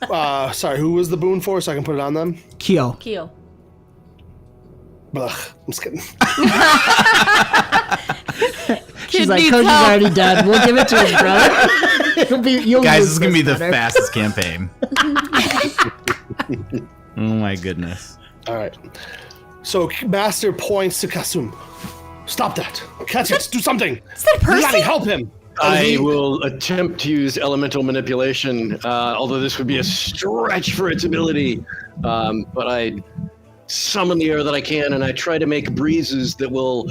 was the boon for so I can put it on them? Kyo. Kyo. Ugh, I'm just kidding. She's Kid like, needs Coach is help. already dead. We'll give it to his brother. You'll Guys, lose this is gonna be the better. fastest campaign. Oh my goodness. All right. So Master points to Kasum. Stop that. Catch it. Do something. Is that a person? Lilani, help him. I will attempt to use elemental manipulation, although this would be a stretch for its ability. But I summon the air that I can, and I try to make breezes that will,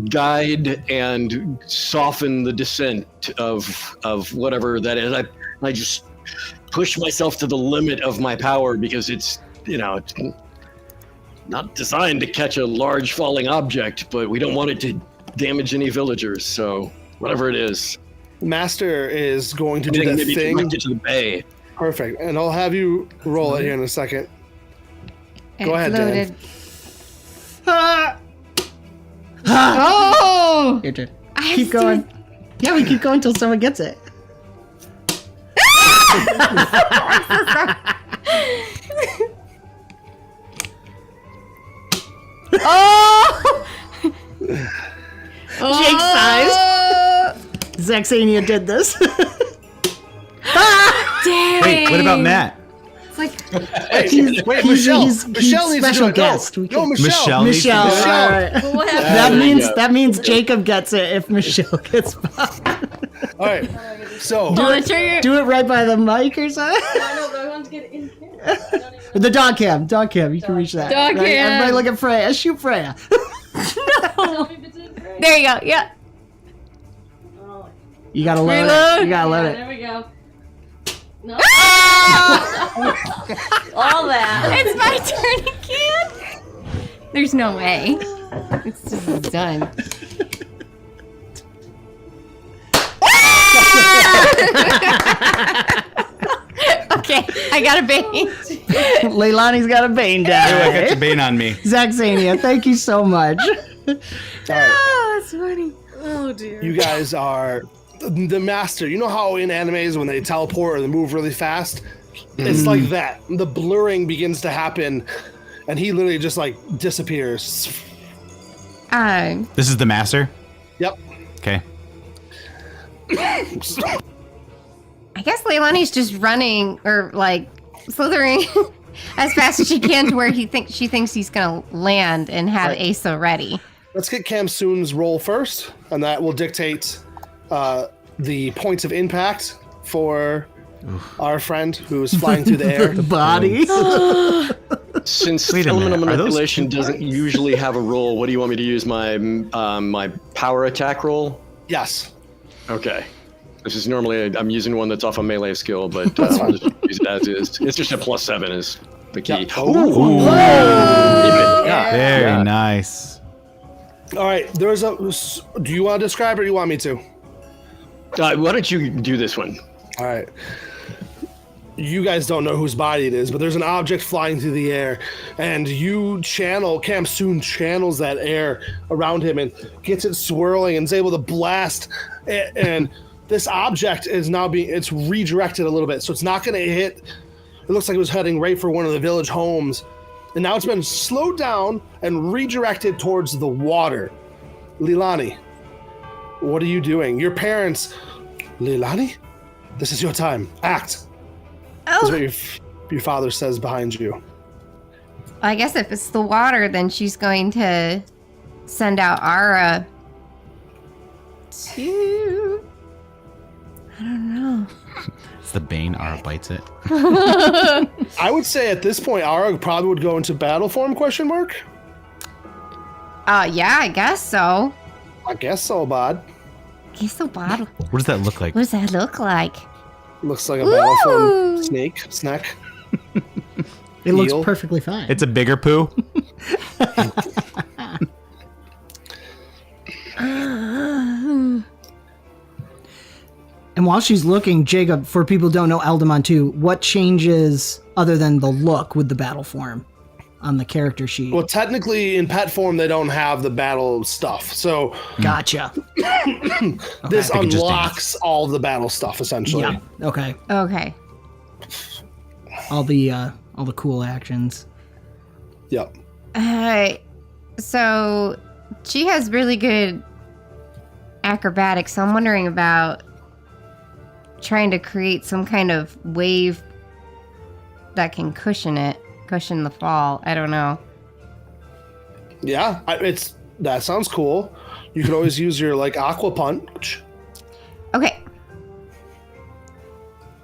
guide and soften the descent of whatever that is. I just push myself to the limit of my power because it's not designed to catch a large falling object, but we don't want it to damage any villagers. So whatever it is, Master is going to do maybe that thing. connect it to the bay. Perfect. And I'll have you roll it here in a second. Go ahead, Dan. Oh! Your turn. I Keep going. Yeah, we keep going until someone gets it. Oh! Jake sighs. Zaxania did this. Dang! Wait, what about Matt? It's like, Wait, Michelle. Michelle needs to special do it. guest. We No, can- Michelle. Michelle needs to Michelle. do it. All right. Well, what happened? That There you means go. Jacob gets it if Michelle gets popped. All right. So, pull the trigger. Do it right by the mic or something. I know, but I want to get it in here. I don't even know. The dog cam. You can reach that. Dog Right? cam. Everybody look at Freya. Shoot Freya. Tell me if it's in there. There you go. Yeah. Oh, You gotta load Reload. it. You gotta load yeah, it. there we go. No. Ah! All that. It's my turn again. There's no way. It's just done. Okay, I got a bane. Leilani's got a Bane Ew, I got Die. your Bane on me. Zaxania, thank you so much. all right. Oh, that's funny. Oh dear. You guys are the master. You know how in animes when they teleport or they move really fast? It's like that. The blurring begins to happen, and he literally just like disappears. This is the master? Yep. Okay. I guess Leilani's just running or like slithering as fast as she can to where she thinks he's gonna land and have Right. Asa ready. Let's get Kamsoon's roll first, and that will dictate the points of impact for our friend who's flying through the air. The body. Since Wait a elemental minute, are those manipulation two doesn't usually have a roll, what do you want me to use? My power attack roll? Yes. Okay. This is normally I'm using one that's off a melee skill, but I'll just use it as is. It's just a +7 is the key. Yeah. Ooh. Yeah. Very Yeah. nice. All right. There's a. Do you want to describe it, or you want me to? Why don't you do this one? All right. You guys don't know whose body it is, but there's an object flying through the air, and Kamsoon channels that air around him and gets it swirling and is able to blast. And this object is now it's redirected a little bit, so it's not going to hit. It looks like it was heading right for one of the village homes, and now it's been slowed down and redirected towards the water. Leilani, what are you doing? Your parents, Leilani, this is your time. Act. That's Oh, what your father says behind you. I guess if it's the water, then she's going to send out Ara to. I don't know. It's the Bane. Ara bites it. I would say at this point, Ara probably would go into battle form, question mark? Yeah, I guess so. I guess so, bud. Guess so, bottle. What does that look like? What does that look like? Looks like a battle form Ooh. snack. It looks Eel. perfectly fine. It's a bigger poo. And while she's looking, Jacob, for people who don't know Eldamon too, what changes other than the look with the battle form on the character sheet? Well, technically, in pet form, they don't have the battle stuff. So Gotcha. this They can just unlocks all of the battle stuff, essentially. Yeah. Okay. Okay. All the cool actions. Yep. So she has really good acrobatics, so I'm wondering about trying to create some kind of wave that can cushion the fall. I don't know. Yeah, that sounds cool. You could always use your aqua punch, Okay.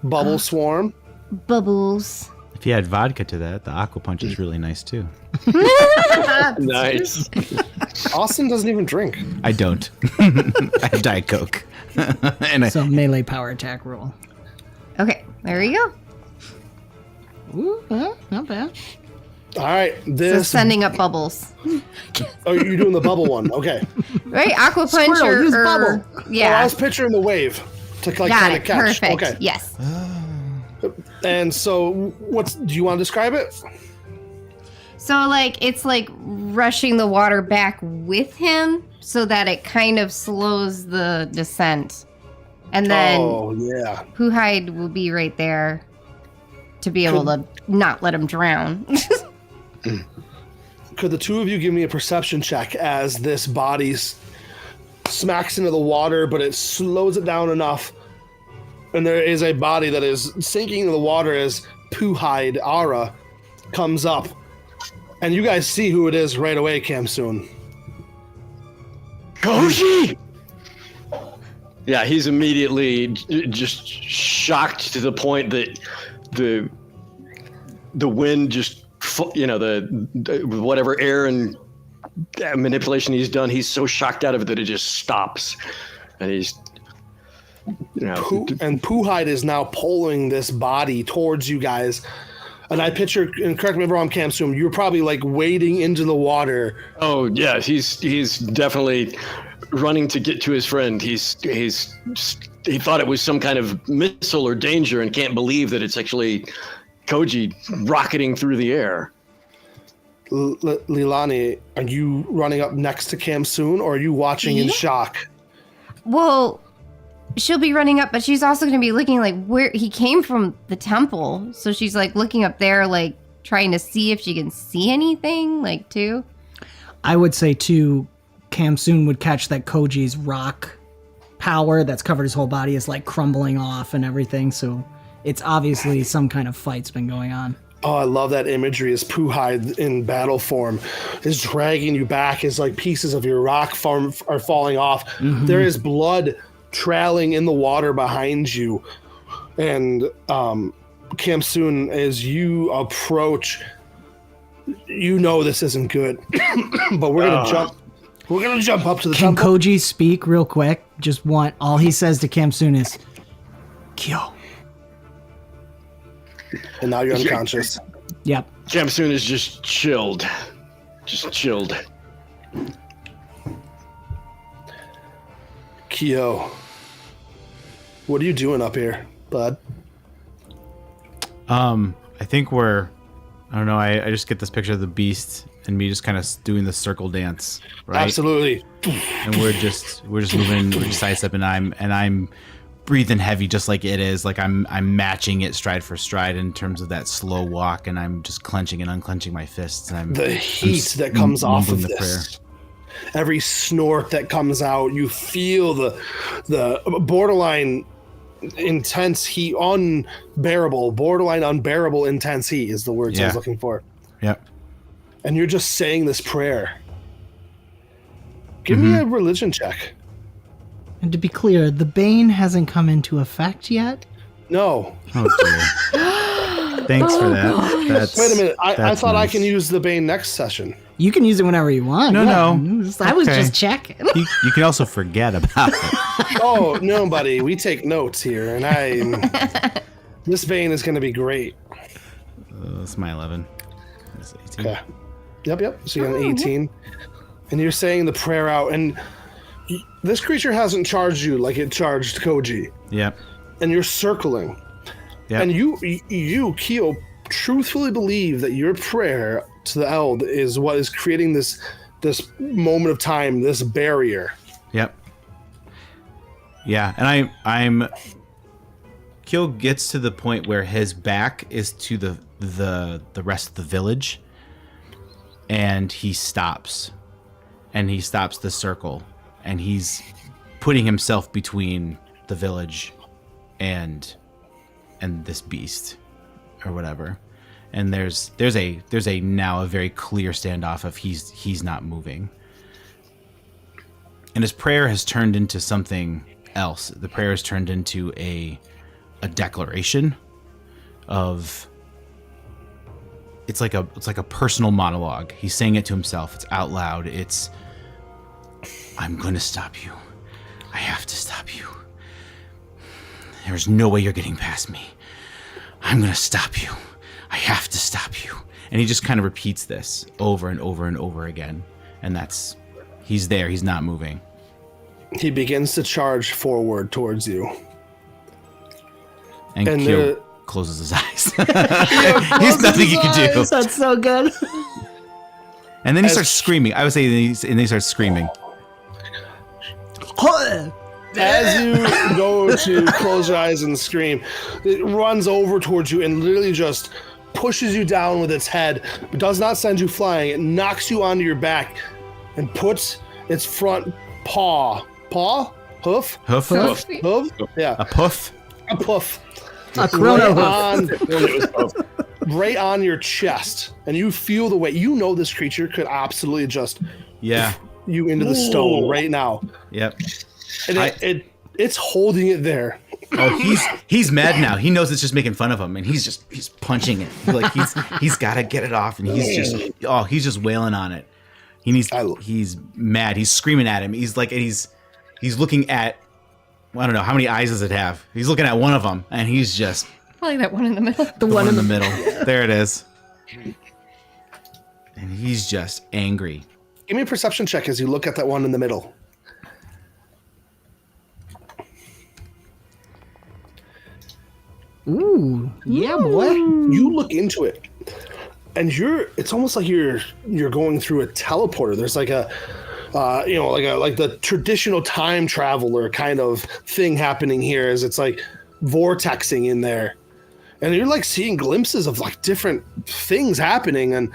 bubble swarm. Bubbles. If you add vodka to that, the aqua punch is really nice too. Nice. Austin doesn't even drink. I don't. I have Diet Coke. And So melee power attack roll. Okay, there we go. Ooh, not bad. All right, So this. sending up bubbles. Oh, you're doing the bubble one. Okay. Right, aqua punch Squirrel, use or bubble. Oh, I yeah. was picturing the wave to like Got kind it. of catch. Perfect. Okay. Yes. And so, do you want to describe it? So like it's like rushing the water back with him so that it kind of slows the descent. And then Oh yeah. 𝙀𝙙𝙙 will be right there to be able to not let him drown. Could the two of you give me a perception check as this body smacks into the water, but it slows it down enough, and there is a body that is sinking into the water as 𝙀𝙙𝙙 comes up, and you guys see who it is right away, Khamsûn. Koji! Yeah, he's immediately just shocked to the point that the wind just, the whatever air and manipulation he's done, he's so shocked out of it that it just stops. And he's, And 𝙀𝙀𝙙 is now pulling this body towards you guys. And I picture, and correct me if I'm wrong, Khamsûn, you're probably like wading into the water. oh yeah, he's definitely running to get to his friend. He thought it was some kind of missile or danger and can't believe that it's actually Koji rocketing through the air. Leilani, are you running up next to Khamsûn, or are you watching in shock? Well, she'll be running up, but she's also going to be looking like where he came from, the temple. So she's like looking up there, like trying to see if she can see anything, like too. I would say too, Khamsûn would catch that Koji's rock power that's covered his whole body is like crumbling off and everything. So it's obviously some kind of fight's been going on. Oh, I love that imagery as 𝙀𝙀𝙙 in battle form is dragging you back as like pieces of your rock form are falling off. Mm-hmm. There is blood trailing in the water behind you. And Khamsûn, as you approach, you know this isn't good. But we're gonna jump. We're gonna jump up to the Can temple. Koji speak real quick? Just one. All he says to Khamsûn is, "Kyo." And now you're unconscious. Yep. Khamsûn is just chilled. Kyo, what are you doing up here, bud? I think I don't know, I just get this picture of the beast and me just kind of doing the circle dance, right? Absolutely. And we're just moving, we're just sidestepping, and I'm breathing heavy just like it is. Like I'm matching it stride for stride in terms of that slow walk, and I'm just clenching and unclenching my fists, and The heat that comes off of mumbling the this. Every snort that comes out, you feel the borderline intense heat, borderline unbearable intense heat is the words I was looking for. Yep. And you're just saying this prayer. Give me a religion check. And to be clear, the Bane hasn't come into effect yet. No. Oh dear. Thanks for that. That's, Wait a minute. I that's thought I nice. can use the Bane next session. You can use it whenever you want. No. I was Okay. just checking. You can also forget about it. Oh, no, buddy. We take notes here, and this Bane is going to be great. That's my 11. That's 18. Okay. Yep. So you got an 18. And you're saying the prayer out, and this creature hasn't charged you like it charged Koji. Yep. And you're circling. Yep. And you, Kyo, truthfully believe that your prayer to the Eld is what is creating this moment of time, this barrier. Yep. Yeah, and I'm Kyo gets to the point where his back is to the rest of the village, and he stops. And he stops the circle, and he's putting himself between the village and this beast or whatever. And there's a now a very clear standoff of he's not moving. And his prayer has turned into something else. The prayer has turned into a declaration of it's like a personal monologue. He's saying it to himself. It's out loud. It's, I'm going to stop you. I have to stop you. There's no way you're getting past me. I'm going to stop you. I have to stop you. And he just kind of repeats this over and over and over again. And he's there. He's not moving. He begins to charge forward towards you. And And Kyo closes his eyes. There's nothing he can do. That's so good. And then he starts screaming. I would say, and he starts screaming. As you go to close your eyes and scream, it runs over towards you and literally just pushes you down with its head, but does not send you flying. It knocks you onto your back and puts its front hoof, yeah, A puff. a poof, A chrono right on your chest, and you feel the weight. You know this creature could absolutely just Yeah. you into the stone right now, Yep. and it's holding it there. Oh, he's mad now. He knows it's just making fun of him, and he's punching it. Like he's got to get it off, and he's just wailing on it. He's mad. He's screaming at him. He's looking at, I don't know, how many eyes does it have? He's looking at one of them, and he's just Probably that one in the middle. the one in the middle. There it is. And he's just angry. Give me a perception check as you look at that one in the middle. Ooh, yeah, boy. You look into it, and it's almost like you're going through a teleporter. There's like a like the traditional time traveler kind of thing happening here, as it's like vortexing in there, and you're like seeing glimpses of like different things happening, and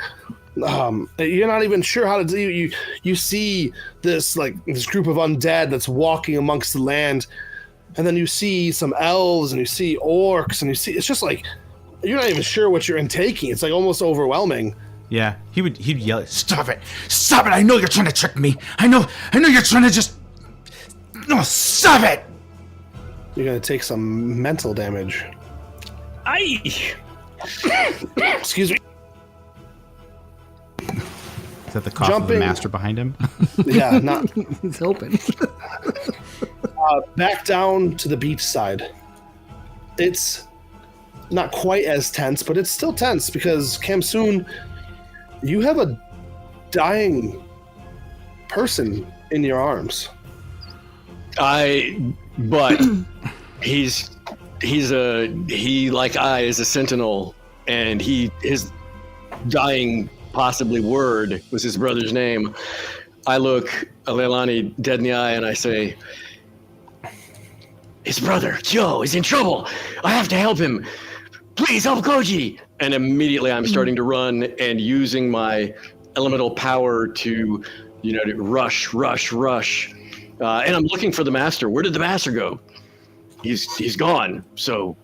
you're not even sure how to do. You see this group of undead that's walking amongst the land. And then you see some elves, and you see orcs, and it's just like, you're not even sure what you're intaking. It's like almost overwhelming. Yeah, he'd yell, "Stop it! Stop it! I know you're trying to trick me. I know you're trying to just, no, stop it!" You're gonna take some mental damage. Aye. Excuse me. Is that the cough of the Jumping. master behind him? Yeah, not It's open. back down to the beach side. It's not quite as tense, but it's still tense because Kamsoon, you have a dying person in your arms. But he like I is a sentinel, and his dying possibly word was his brother's name. I look Leilani dead in the eye and I say, his brother, Joe, is in trouble. I have to help him. Please help Koji. And immediately I'm starting to run and using my elemental power to rush. And I'm looking for the master. Where did the master go? He's gone. So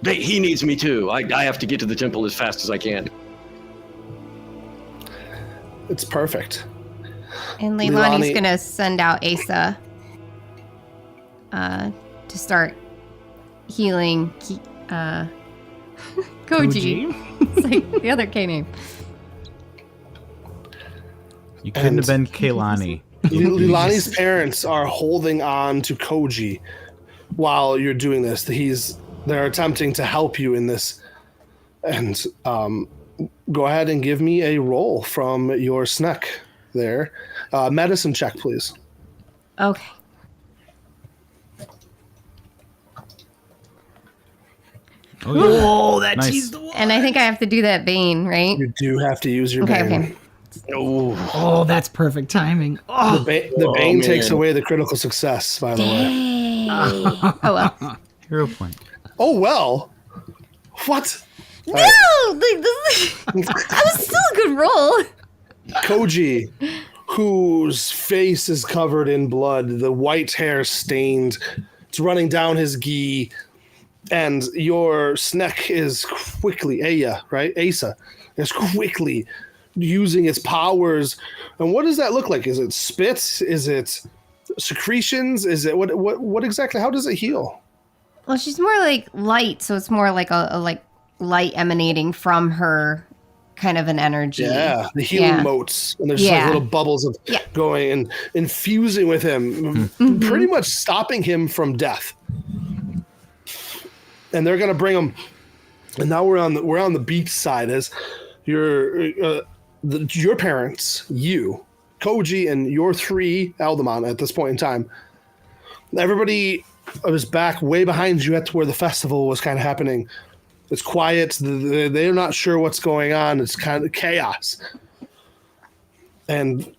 he needs me too. I have to get to the temple as fast as I can. It's perfect. And Leilani's Leilani- gonna send out Asa to start healing Koji. It's like the other K name. You couldn't have been Kaylani. Leilani's parents are holding on to Koji while you're doing this. They're attempting to help you in this. And go ahead and give me a roll from your snack there. Medicine check, please. Okay. Oh, that Nice. cheese the wall. And I think I have to do that Bane, right? You do have to use your Okay, Bane. okay. Oh, that's perfect timing. Oh, The Bane man. takes away the critical success, by the way. Oh well. Hero point. Oh, well. What? No! Like, that was still a good roll. Koji, whose face is covered in blood, the white hair stained, it's running down his gi, and your snack is quickly, Asa is quickly using its powers. And what does that look like? Is it spit? Is it secretions? Is it what exactly? How does it heal? Well, she's more like light, so it's more like a like light emanating from her kind of an energy. Yeah, the healing Yeah. motes, and there's just like Yeah. little bubbles of going and infusing with him, pretty much stopping him from death. And they're gonna bring him. And now we're on the beach side as your parents, you, Koji, and your 3 Eldamon at this point in time. Everybody was back way behind you at where the festival was kind of happening. It's quiet. They're not sure what's going on. It's kind of chaos. And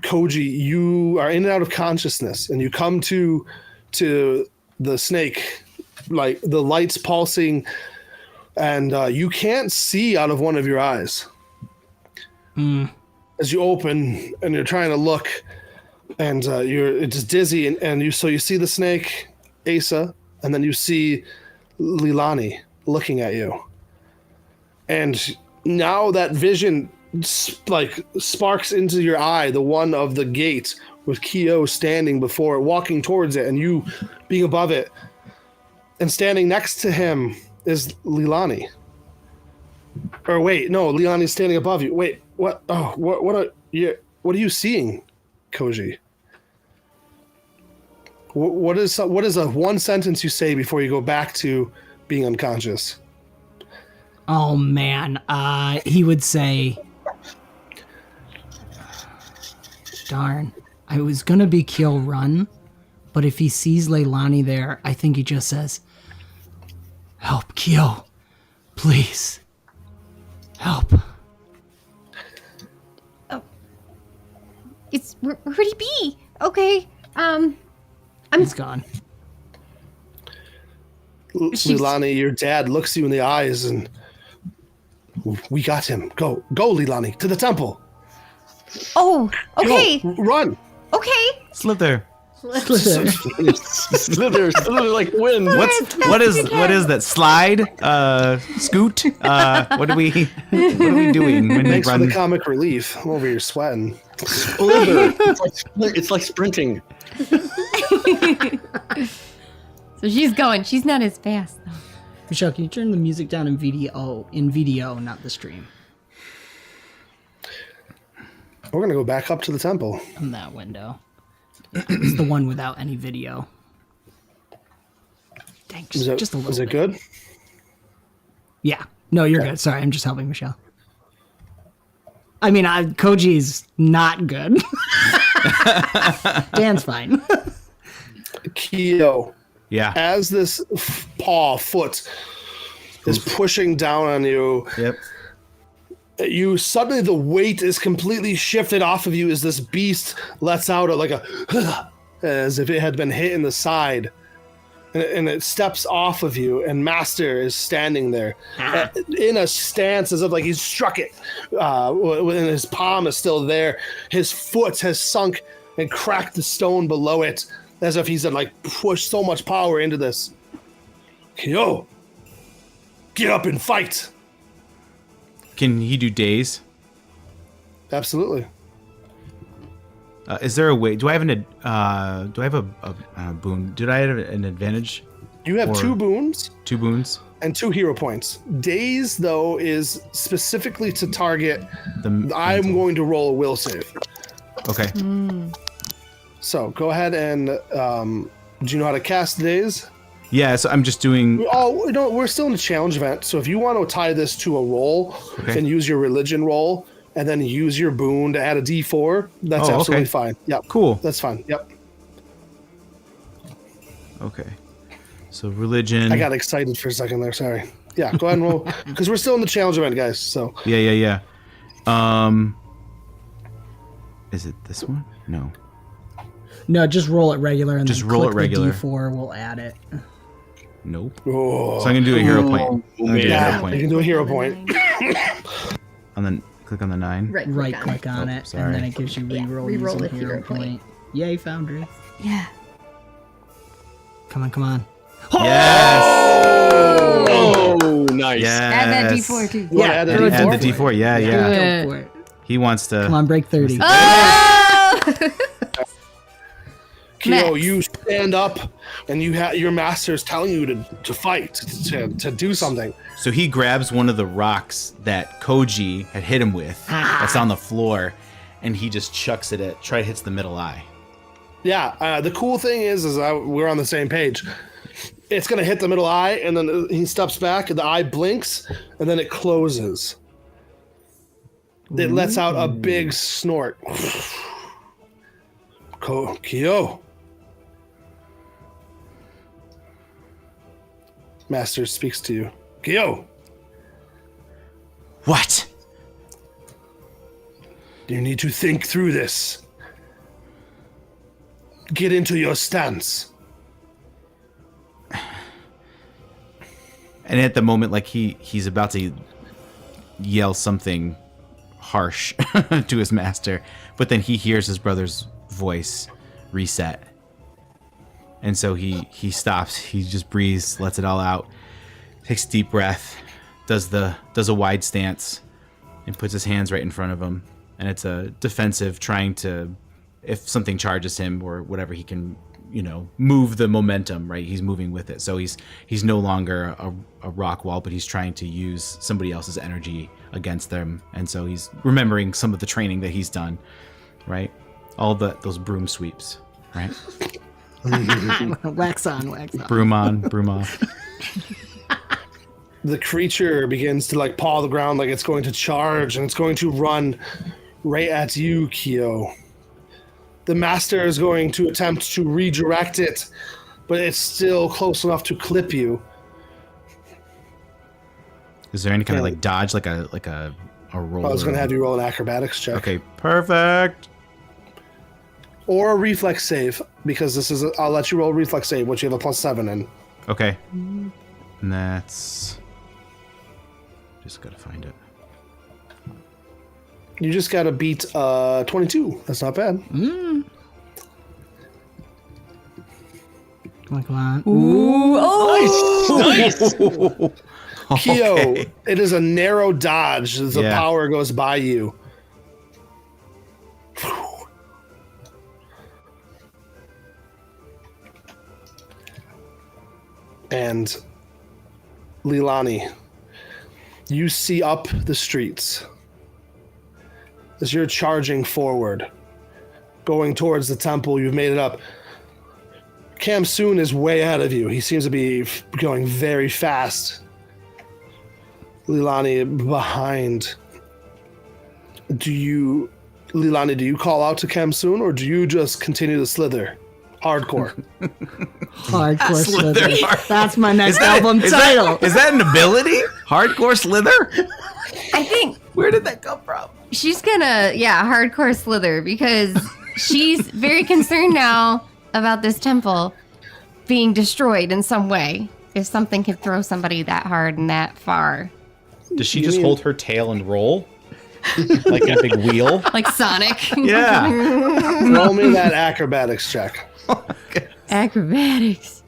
Koji, you are in and out of consciousness, and you come to the snake, like the lights pulsing, and you can't see out of one of your eyes. As you open and you're trying to look, and it's dizzy, and you see the snake, Asa, and then you see Leilani looking at you, and now that vision sparks into your eye, the one of the gate with Kyo standing before it, walking towards it, and you being above it, and standing next to him is Leilani. Or wait, no, Leilani's standing above you. Wait, what? Oh, what are you seeing, Koji? What is a one sentence you say before you go back to being unconscious? Oh man, he would say, darn, I was gonna be kill run, but if he sees Leilani there, I think he just says, help, Kyo, please, help. Where'd he be? Okay, He's gone. Leilani, your dad looks you in the eyes, and we got him. Go, Leilani, to the temple. Oh, okay, Go, run. okay. Slither. Slither like wind. What is that? Slide? Scoot? What are we doing when we Thanks for run? the comic relief. I'm over here sweating. Slither. It's like sprinting. So she's going. She's not as fast though. Michelle, can you turn the music down in video, not the stream? We're gonna go back up to the temple. From that window. It's the one without any video. Dang, just a little Is it bit. good? Yeah. No, you're good. Sorry, I'm just helping Michelle. I mean, Koji's not good. Dan's fine. Kyo, Yeah. as this foot is pushing down on you, Yep. you suddenly, the weight is completely shifted off of you as this beast lets out like as if it had been hit in the side, and it steps off of you, and Master is standing there in a stance as if like he's struck it, and his palm is still there. His foot has sunk and cracked the stone below it, as if he's like pushed so much power into this. Yo, get up and fight. Can he do days? Absolutely. Is there a way? Do I have a boon? Did I have an advantage? You have Or- 2 boons 2 boons. and 2 hero points. Days, though, is specifically to target. I'm going to roll a will save. Okay. So go ahead and do you know how to cast days? Yeah. So I'm just doing. Oh no, we're still in the challenge event. So if you want to tie this to a roll Okay. and use your religion roll, and then use your boon to add a D4, that's Oh, okay. absolutely fine. Yep. Cool. That's fine. Yep. Okay. So religion. I got excited for a second there. Sorry. Yeah. Go ahead and roll because we're still in the challenge event, guys. So Yeah. Is it this one? No. No, just roll it regular and Just then roll click it regular. The D4, we'll add it. Nope. oh, So I'm gonna do a hero point. I'm gonna do a yeah, hero you point. can do a hero point. And then click on the 9. Right click on it, sorry. and then it gives you reroll reroll using with hero hero point. point. Yay, Foundry. Yeah. Come on. Yes. Oh, nice. Yes. Add that D4 too. You wanna add a throw it D4? Add the D4. Yeah. Go for it. He wants to. Come on, break 30. Oh! Kyo, Max. you stand up, and your master is telling you to fight, to do something. So he grabs one of the rocks that Koji had hit him with that's on the floor, and he just chucks it at, hits the middle eye. Yeah, the cool thing is we're on the same page. It's going to hit the middle eye, and then he steps back, and the eye blinks, and then it closes. It lets out a big snort. Kyo. Master speaks to you. Kyo, What? you need to think through this. Get into your stance. And at the moment, like he's about to yell something harsh to his master, but then he hears his brother's voice reset. And so he stops, he just breathes, lets it all out, takes a deep breath, does a wide stance, and puts his hands right in front of him. And it's a defensive, trying to, if something charges him or whatever, he can, move the momentum, right? He's moving with it. So he's no longer a rock wall, but he's trying to use somebody else's energy against them. And so he's remembering some of the training that he's done, right? All those broom sweeps, right? Wax on, wax on. Broom on, broom off. The creature begins to paw the ground like it's going to charge, and it's going to run right at you, Kyo. The master is going to attempt to redirect it, but it's still close enough to clip you. Is there any kind of dodge, like a roll? I was going to have you roll an acrobatics check. Okay, perfect. Or a reflex save, because I'll let you roll a reflex save, which you have a +7 in. Okay. And that's... Just gotta find it. You just got to beat 22. That's not bad. Come on. Ooh, oh, Nice. Kyo, Okay. it is a narrow dodge as the Yeah. power goes by you. And Leilani, you see up the streets as you're charging forward, going towards the temple. You've made it up. Khamsun is way ahead of you. He seems to be going very fast. Leilani behind. Leilani, do you call out to Khamsun, or do you just continue to slither? Hardcore. Hardcore Slither. slither. That's my next album title. Is that an ability? Hardcore slither? I think Where did that come from? she's gonna, hardcore slither because she's very concerned now about this temple being destroyed in some way. If something could throw somebody that hard and that far. Does she just hold her tail and roll? Like a big wheel? Like Sonic. Yeah. Roll me that acrobatics check. Acrobatics.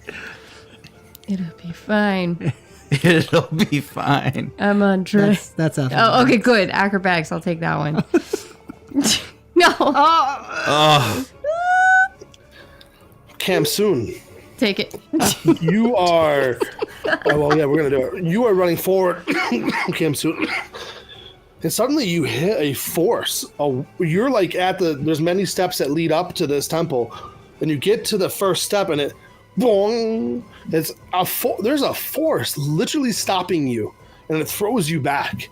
It'll be fine. It'll be fine. I'm on track. That's a. Oh, okay, good. Acrobatics, I'll take that one. No. Oh, Khamsun, Take it. you are... we're going to do it. You are running forward, Khamsun. And suddenly you hit a force. You're there's many steps that lead up to this temple. And you get to the first step and it... Boing! There's a force literally stopping you. And it throws you back.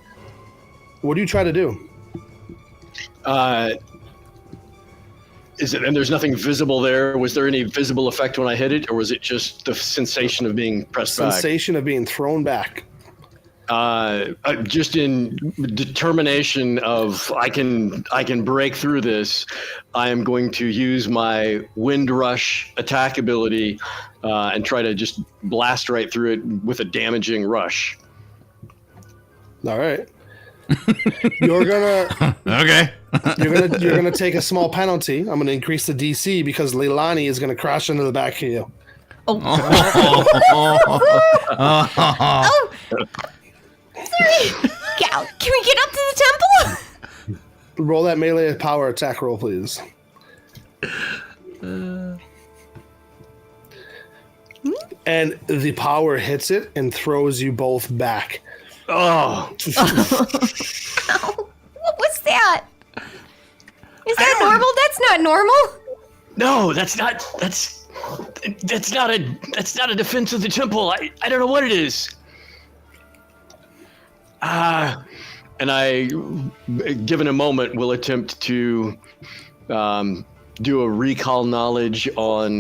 What do you try to do? Is it, and there's nothing visible there? Was there any visible effect when I hit it, or was it just the sensation of being pressed back? Sensation of being thrown back. Just in determination of I can break through this, I am going to use my wind rush attack ability and try to just blast right through it with a damaging rush. All right. You're gonna okay. you're gonna take a small penalty. I'm gonna increase the DC because Leilani is gonna crash into the back of you. Oh. Sorry. Gal, can we get up to the temple? Roll that melee power attack roll, please. and the power hits it and throws you both back. Oh, What was that? Is that normal? That's not normal. no, that's not a defense of the temple. I don't know what it is. And I, given a moment, will attempt to do a recall knowledge on.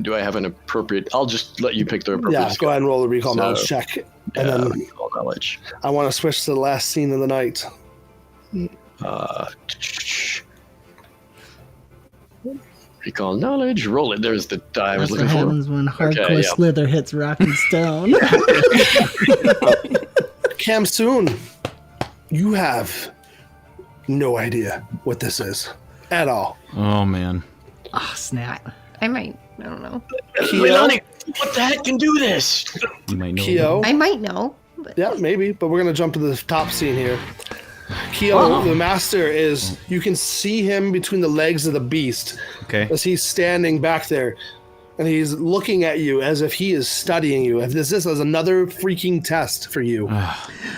Do I have an appropriate? I'll just let you pick the appropriate. Yeah, go ahead and roll a recall knowledge check. And then recall knowledge. I want to switch to the last scene of the night. Recall knowledge. Roll it. There's the die I was That's looking what for. happens when hardcore Okay, yeah. Slither hits rock and stone. Khamsun, you have no idea what this is at all. Oh man. Oh, snap. I don't know. Leilani, what the heck can do this? You might know. Kyo. I might know. But Yeah, maybe, but we're going to jump to the top scene here. Kyo, the master, you can see him between the legs of the beast Okay. as he's standing back there. And he's looking at you as if he is studying you. If this is another freaking test for you.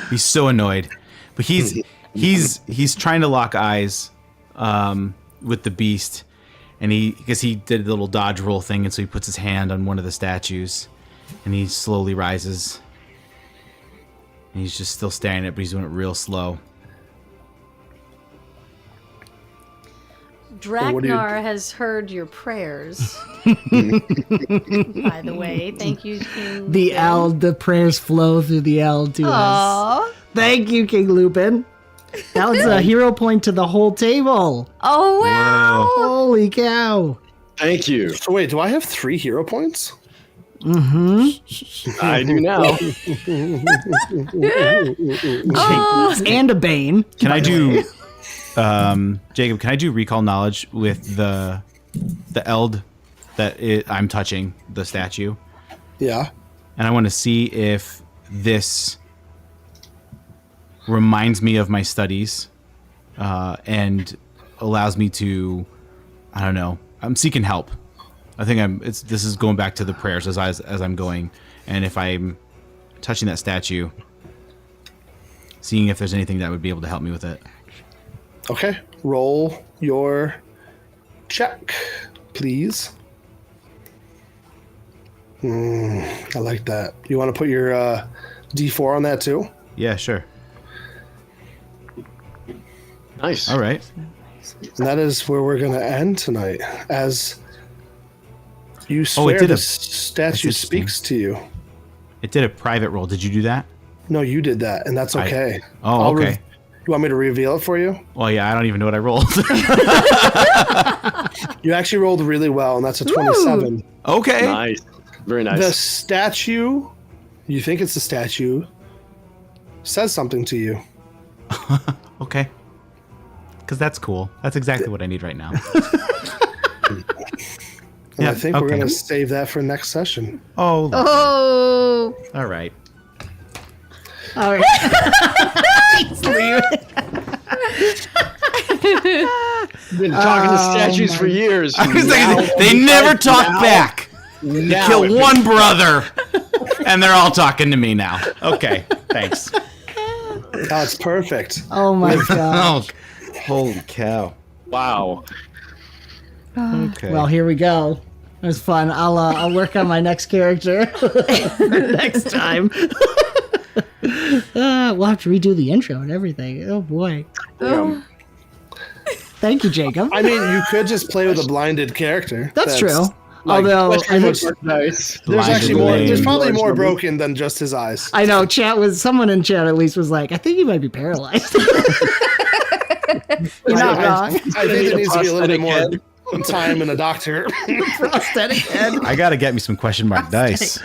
He's so annoyed, but he's trying to lock eyes with the beast, and because he did the little dodge roll thing, and so he puts his hand on one of the statues, and he slowly rises, and he's just still staring at it, but he's doing it real slow. Draknar has heard your prayers. By the way, thank you, King. The Lupin. Eld, the prayers flow through the Eld to us. Aw. Thank you, King Lupin. That was a hero point to the whole table. Oh wow. Holy cow. Thank you. So wait, do I have 3 hero points? I do now. And a Bane. Can I do, Jacob? Can I do recall knowledge with the eld that I'm touching the statue, Yeah. and I want to see if this reminds me of my studies, and allows me to, I don't know. I'm seeking help. I think this is going back to the prayers as I'm going, and if I'm touching that statue, seeing if there's anything that would be able to help me with it. Okay. Roll your check, please. I like that. You want to put your D4 on that too? Yeah, sure. Nice. All right. And that is where we're going to end tonight. As you swear did the a- statue that's interesting. speaks to you. It did a private roll. Did you do that? No, you did that, and that's okay. Oh, okay. You want me to reveal it for you? Well, yeah, I don't even know what I rolled. You actually rolled really well, and that's a 27. Okay. Nice. Very nice. The statue, you think it's the statue, says something to you. Okay. Because that's cool. That's exactly what I need right now. And Yeah, I think we're okay. going to save that for next session. Oh. Oh. All right. All right. Been talking to statues for years. They never talk back. You Now kill it- one brother, and they're all talking to me now. Okay. Thanks. That's perfect. Oh my god. Oh, holy cow. Wow. Okay. Well, here we go. It was fun. I'll work on my next character next time. We'll have to redo the intro and everything. Oh boy. Thank you, Jacob. I mean, you could just play with a blinded character. That's true. like, Although I think Nice. There's actually more. Blinded There's probably Lane. more broken than just his eyes. I know someone in chat at least was like, I think he might be paralyzed. You're not wrong. I think there needs to be a little bit more Prosthetic time in a doctor. Prosthetic head. I got to get me some question mark dice.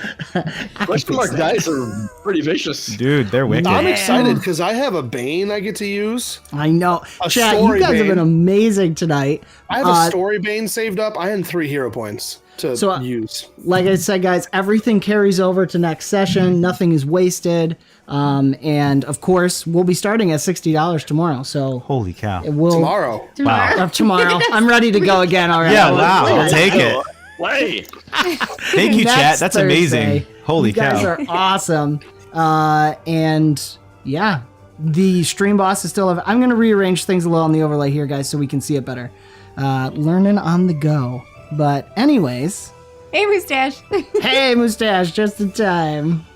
Question mark dice are pretty vicious. Dude, they're wicked. I'm excited because I have a Bane I get to use. I know. A Chat, you story guys have Bane. been amazing tonight. I have a story Bane saved up. I had 3 hero points to So, use. Like I said, guys, everything carries over to next session. Nothing is wasted. And of course, we'll be starting at $60 tomorrow. So Holy cow. it will Tomorrow. Wow. tomorrow. I'm ready to go again already. Yeah, wow. I'll take it. Play. Thank you, chat. Next That's Thursday. amazing. Holy You guys cow. are awesome. And yeah, the stream boss is still. I'm going to rearrange things a little on the overlay here, guys, so we can see it better. Learning on the go. But anyways, Hey, Mustache. hey, Mustache, just in time.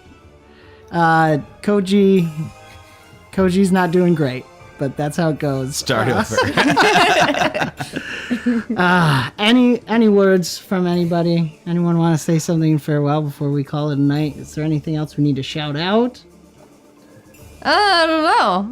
Koji's not doing great, but that's how it goes. Start over. Any words from anybody? Anyone want to say something in farewell before we call it a night? Is there anything else we need to shout out? I don't know.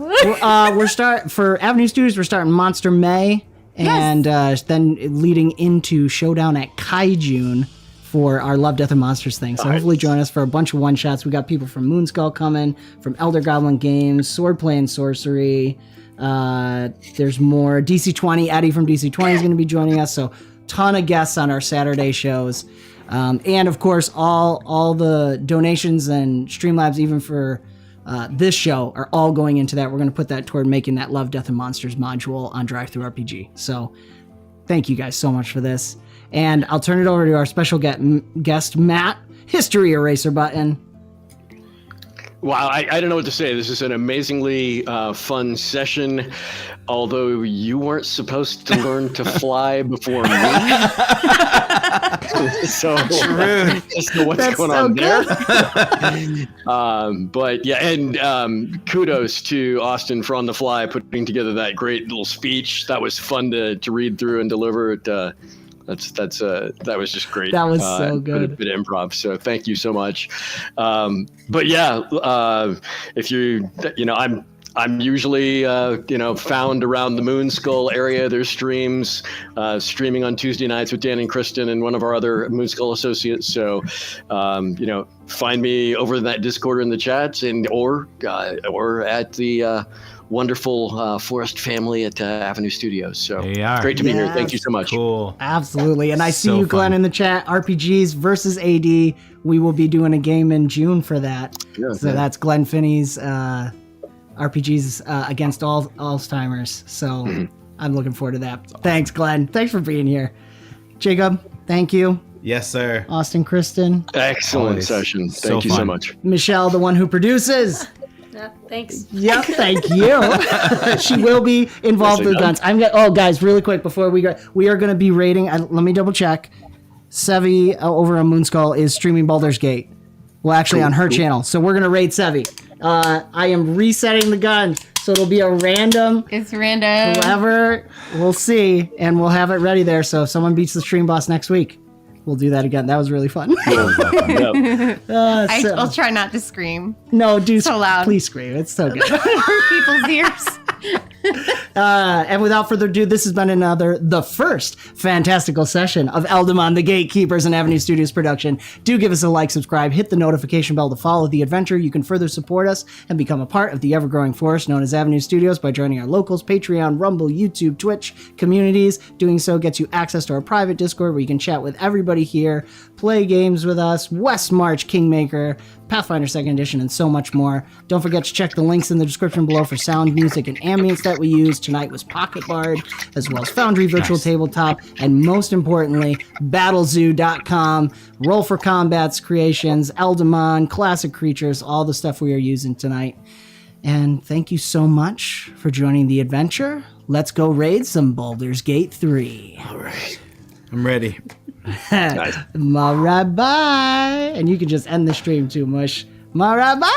We're for Avenue Studios. We're starting Monster May, and then leading into Showdown at Kaijun for our Love, Death, and Monsters thing. So hopefully join us for a bunch of one-shots. We got people from Moonskull coming, from Elder Goblin Games, Swordplay and Sorcery. There's more. DC20, Eddie from DC20 is going to be joining us. So ton of guests on our Saturday shows. And of course, all the donations and Streamlabs, even for this show, are all going into that. We're going to put that toward making that Love, Death, and Monsters module on drive-thru-RPG. So thank you guys so much for this. And I'll turn it over to our special guest, Matt. History eraser button. Wow, I don't know what to say. This is an amazingly fun session. Although you weren't supposed to learn to fly before me. So True. just know what's That's going so on good. there. But yeah, and kudos to Austin for On the Fly putting together that great little speech. That was fun to read through and deliver. That was just great. That was so good. A bit of improv. So thank you so much. But yeah, if I'm usually found around the Moonskull area. There's streams, streaming on Tuesday nights with Dan and Kristen and one of our other Moonskull associates. So find me over in that Discord or in the chats, and or at the wonderful Forest family at Avenue Studios. So They are. great to be here. Yes. Thank you so much. Cool. Absolutely. And I see So you, Glenn, fun. in the chat. RPGs versus AD. We will be doing a game in June for that. Yeah, So yeah. that's Glenn Finney's RPGs against Alzheimer's. So I'm looking forward to that. Thanks, Glenn. Thanks for being here. Jacob, thank you. Yes, sir. Austin, Kristen. Excellent Always session. so Thank you so fun. much. Michelle, the one who produces. Yeah, thanks. Yep, thank you. She will be involved with guns. Guys, really quick before we go, we are going to be rating. Let me double check. Sevi over on Moonskull is streaming Baldur's Gate. Well, actually, on her channel. So we're going to raid Sevi. I am resetting the gun, so it'll be a random. It's random. Whoever, we'll see, and we'll have it ready there. So if someone beats the stream boss next week, we'll do that again. That was really fun. Yep. I'll try not to scream. No, do So loud. Please scream. It's so good. Hurt people's ears. And without further ado, this has been the first fantastical session of Eldamon, the Gatekeepers and Avenue Studios production. Do give us a like, subscribe, hit the notification bell to follow the adventure. You can further support us and become a part of the ever-growing force known as Avenue Studios by joining our locals, Patreon, Rumble, YouTube, Twitch communities. Doing so gets you access to our private Discord where you can chat with everybody here, play games with us, West March Kingmaker, Pathfinder 2nd Edition, and so much more. Don't forget to check the links in the description below for sound, music, and ambience that we use. Tonight was Pocket Bard, as well as Foundry Virtual Tabletop, and most importantly, Battlezoo.com, Roll for Combat's creations, Eldamon, classic creatures, all the stuff we are using tonight. And thank you so much for joining the adventure. Let's go raid some Baldur's Gate 3. All right. I'm ready. Nice. All right, bye. And you can just end the stream too, Mush. All right, bye.